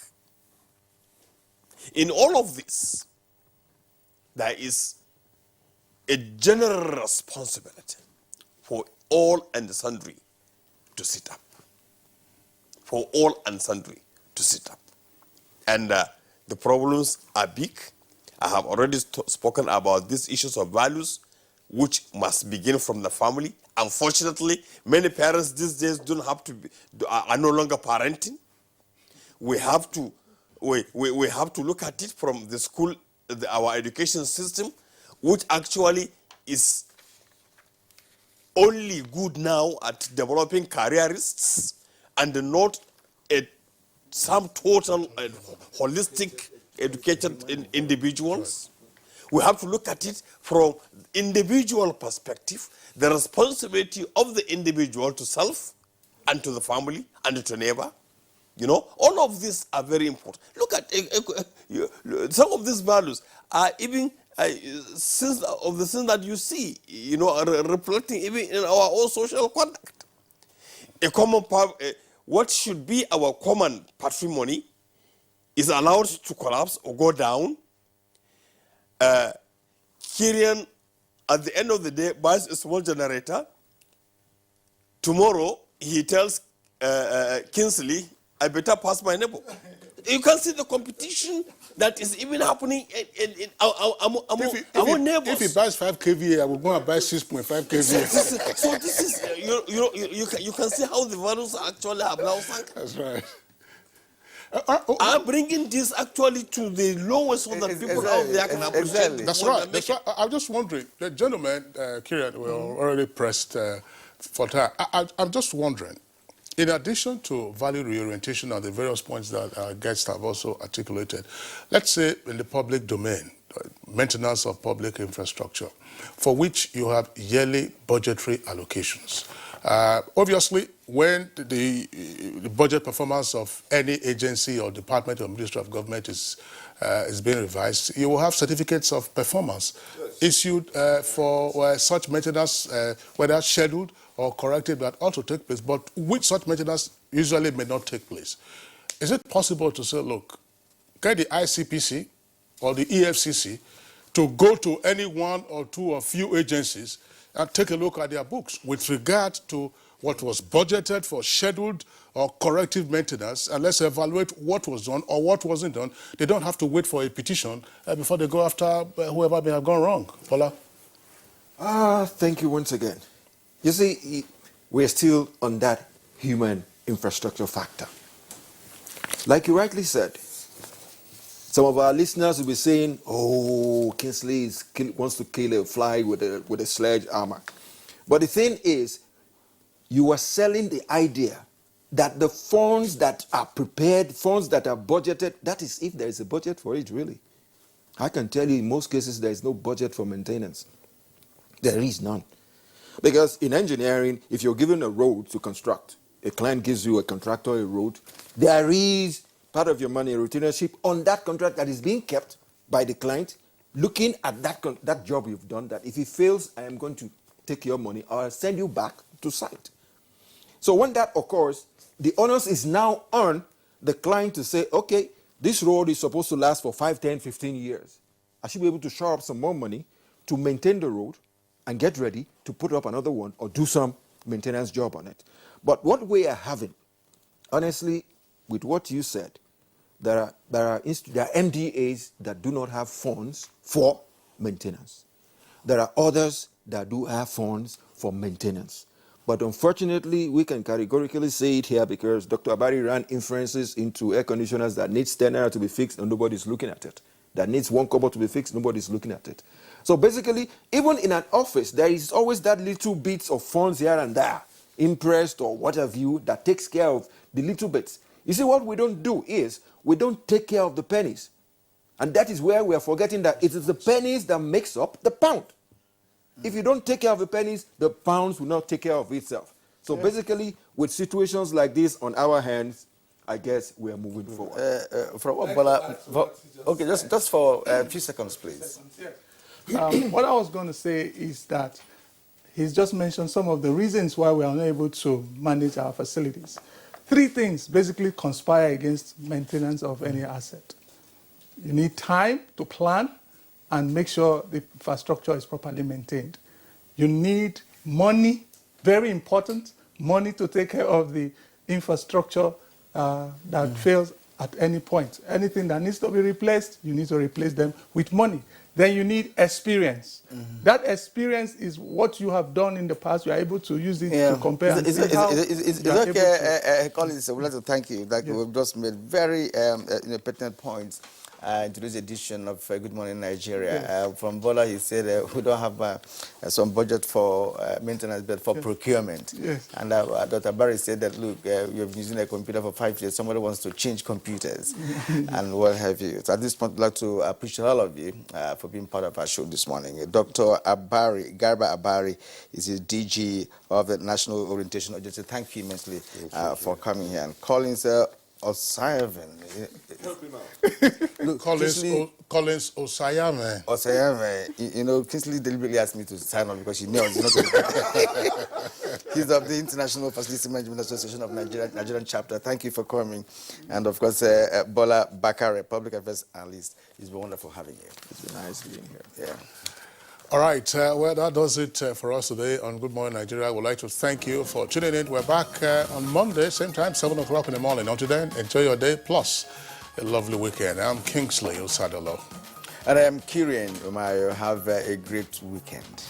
In all of this, there is a general responsibility for all and sundry to sit up. For all and sundry to sit up. And the problems are big. I have already spoken about these issues of values, which must begin from the family. Unfortunately, many parents these days are no longer parenting. We have to look at it from the school, our education system, which actually is only good now at developing careerists and not some total and holistic educated individuals. We have to look at it from individual perspective, the responsibility of the individual to self and to the family and to neighbor. All of these are very important. Look at some of these values are even since of the things that you see, are reflecting even in our own social conduct. What should be our common patrimony is allowed to collapse or go down. Kirian, at the end of the day, buys a small generator. Tomorrow, he tells Kingsley, I better pass my neighbor. You can see the competition that is even happening among neighbors. If he buys 5 kVA, I will go and buy 6.5 kVA. So this is, you can see how the values actually have now sunk. That's right. I'm bringing this actually to the lowest of the people out there can appreciate. That's right. That's right. I'm just wondering, the gentleman, Kirian, were already pressed for time. I'm just wondering, in addition to value reorientation and the various points that our guests have also articulated, let's say in the public domain, maintenance of public infrastructure, for which you have yearly budgetary allocations. Obviously, when the budget performance of any agency or department or ministry of government is being revised, you will have certificates of performance issued for such maintenance, whether scheduled or corrected, that ought to take place, but which such maintenance usually may not take place. Is it possible to say, look, get the ICPC or the EFCC to go to any one or two or few agencies and take a look at their books with regard to what was budgeted for scheduled or corrective maintenance, and let's evaluate what was done or what wasn't done. They don't have to wait for a petition before they go after whoever may have gone wrong. Paula? Thank you once again. You see, we're still on that human infrastructure factor. Like you rightly said, some of our listeners will be saying, oh, Kingsley wants to kill a fly with a sledgehammer. But the thing is, you are selling the idea that the funds that are prepared, funds that are budgeted, that is if there is a budget for it, really. I can tell you in most cases there is no budget for maintenance. There is none. Because in engineering, if you're given a road to construct, a client gives you a contractor a road, there is part of your money, a retainership on that contract that is being kept by the client, looking at that job you've done, that if it fails, I am going to take your money or I'll send you back to site. So when that occurs, the onus is now on the client to say, okay, this road is supposed to last for 5, 10, 15 years. I should be able to shore up some more money to maintain the road and get ready to put up another one or do some maintenance job on it. But what we are having, honestly, with what you said, there are MDAs that do not have funds for maintenance. There are others that do have funds for maintenance. But unfortunately, we can categorically say it here because Dr. Abari ran inferences into air conditioners that needs 10 naira to be fixed and nobody's looking at it. That needs 1 kobo to be fixed, nobody's looking at it. So basically, even in an office, there is always that little bits of funds here and there, impressed or what have you, that takes care of the little bits. You see, what we don't do is, we don't take care of the pennies. And that is where we are forgetting that it is the pennies that makes up the pound. If you don't take care of the pennies, the pounds will not take care of itself. So basically, with situations like this on our hands, I guess we are moving forward. Okay, just for a few seconds, please. What I was going to say is that he's just mentioned some of the reasons why we are unable to manage our facilities. 3 things basically conspire against maintenance of any asset. You need time to plan and make sure the infrastructure is properly maintained. You need money, very important, money to take care of the infrastructure that fails at any point. Anything that needs to be replaced, you need to replace them with money. Then you need experience. That experience is what you have done in the past. You are able to use it to compare. It's okay, colleagues, I would like to thank you. We've just made very pertinent points in today's edition of Good Morning Nigeria. From Bola, he said we don't have some budget for maintenance, but for procurement. Yes. And Dr. Barry said that, look, you've been using a computer for 5 years. Somebody wants to change computers and what have you. So at this point, I'd like to appreciate all of you for being part of our show this morning. Dr. Abari, Garba Abari, is the DG of the National Orientation Agency. Thank you immensely for coming here. And Collins Osayavin. Collins Osayame. Osayame. You know, Kingsley deliberately asked me to sign on because he knows he's not going to. He's of the International Facility Management Association of Nigerian chapter. Thank you for coming. And of course, Bola Bakare, Public Affairs Analyst. It's been wonderful having you. It's been nice being here. Yeah. All right, well, that does it for us today on Good Morning Nigeria. I would like to thank you for tuning in. We're back on Monday, same time, 7 o'clock in the morning. Until then, enjoy your day, plus a lovely weekend. I'm Kingsley Osadolo. And I'm Kirian Umayo. Have a great weekend.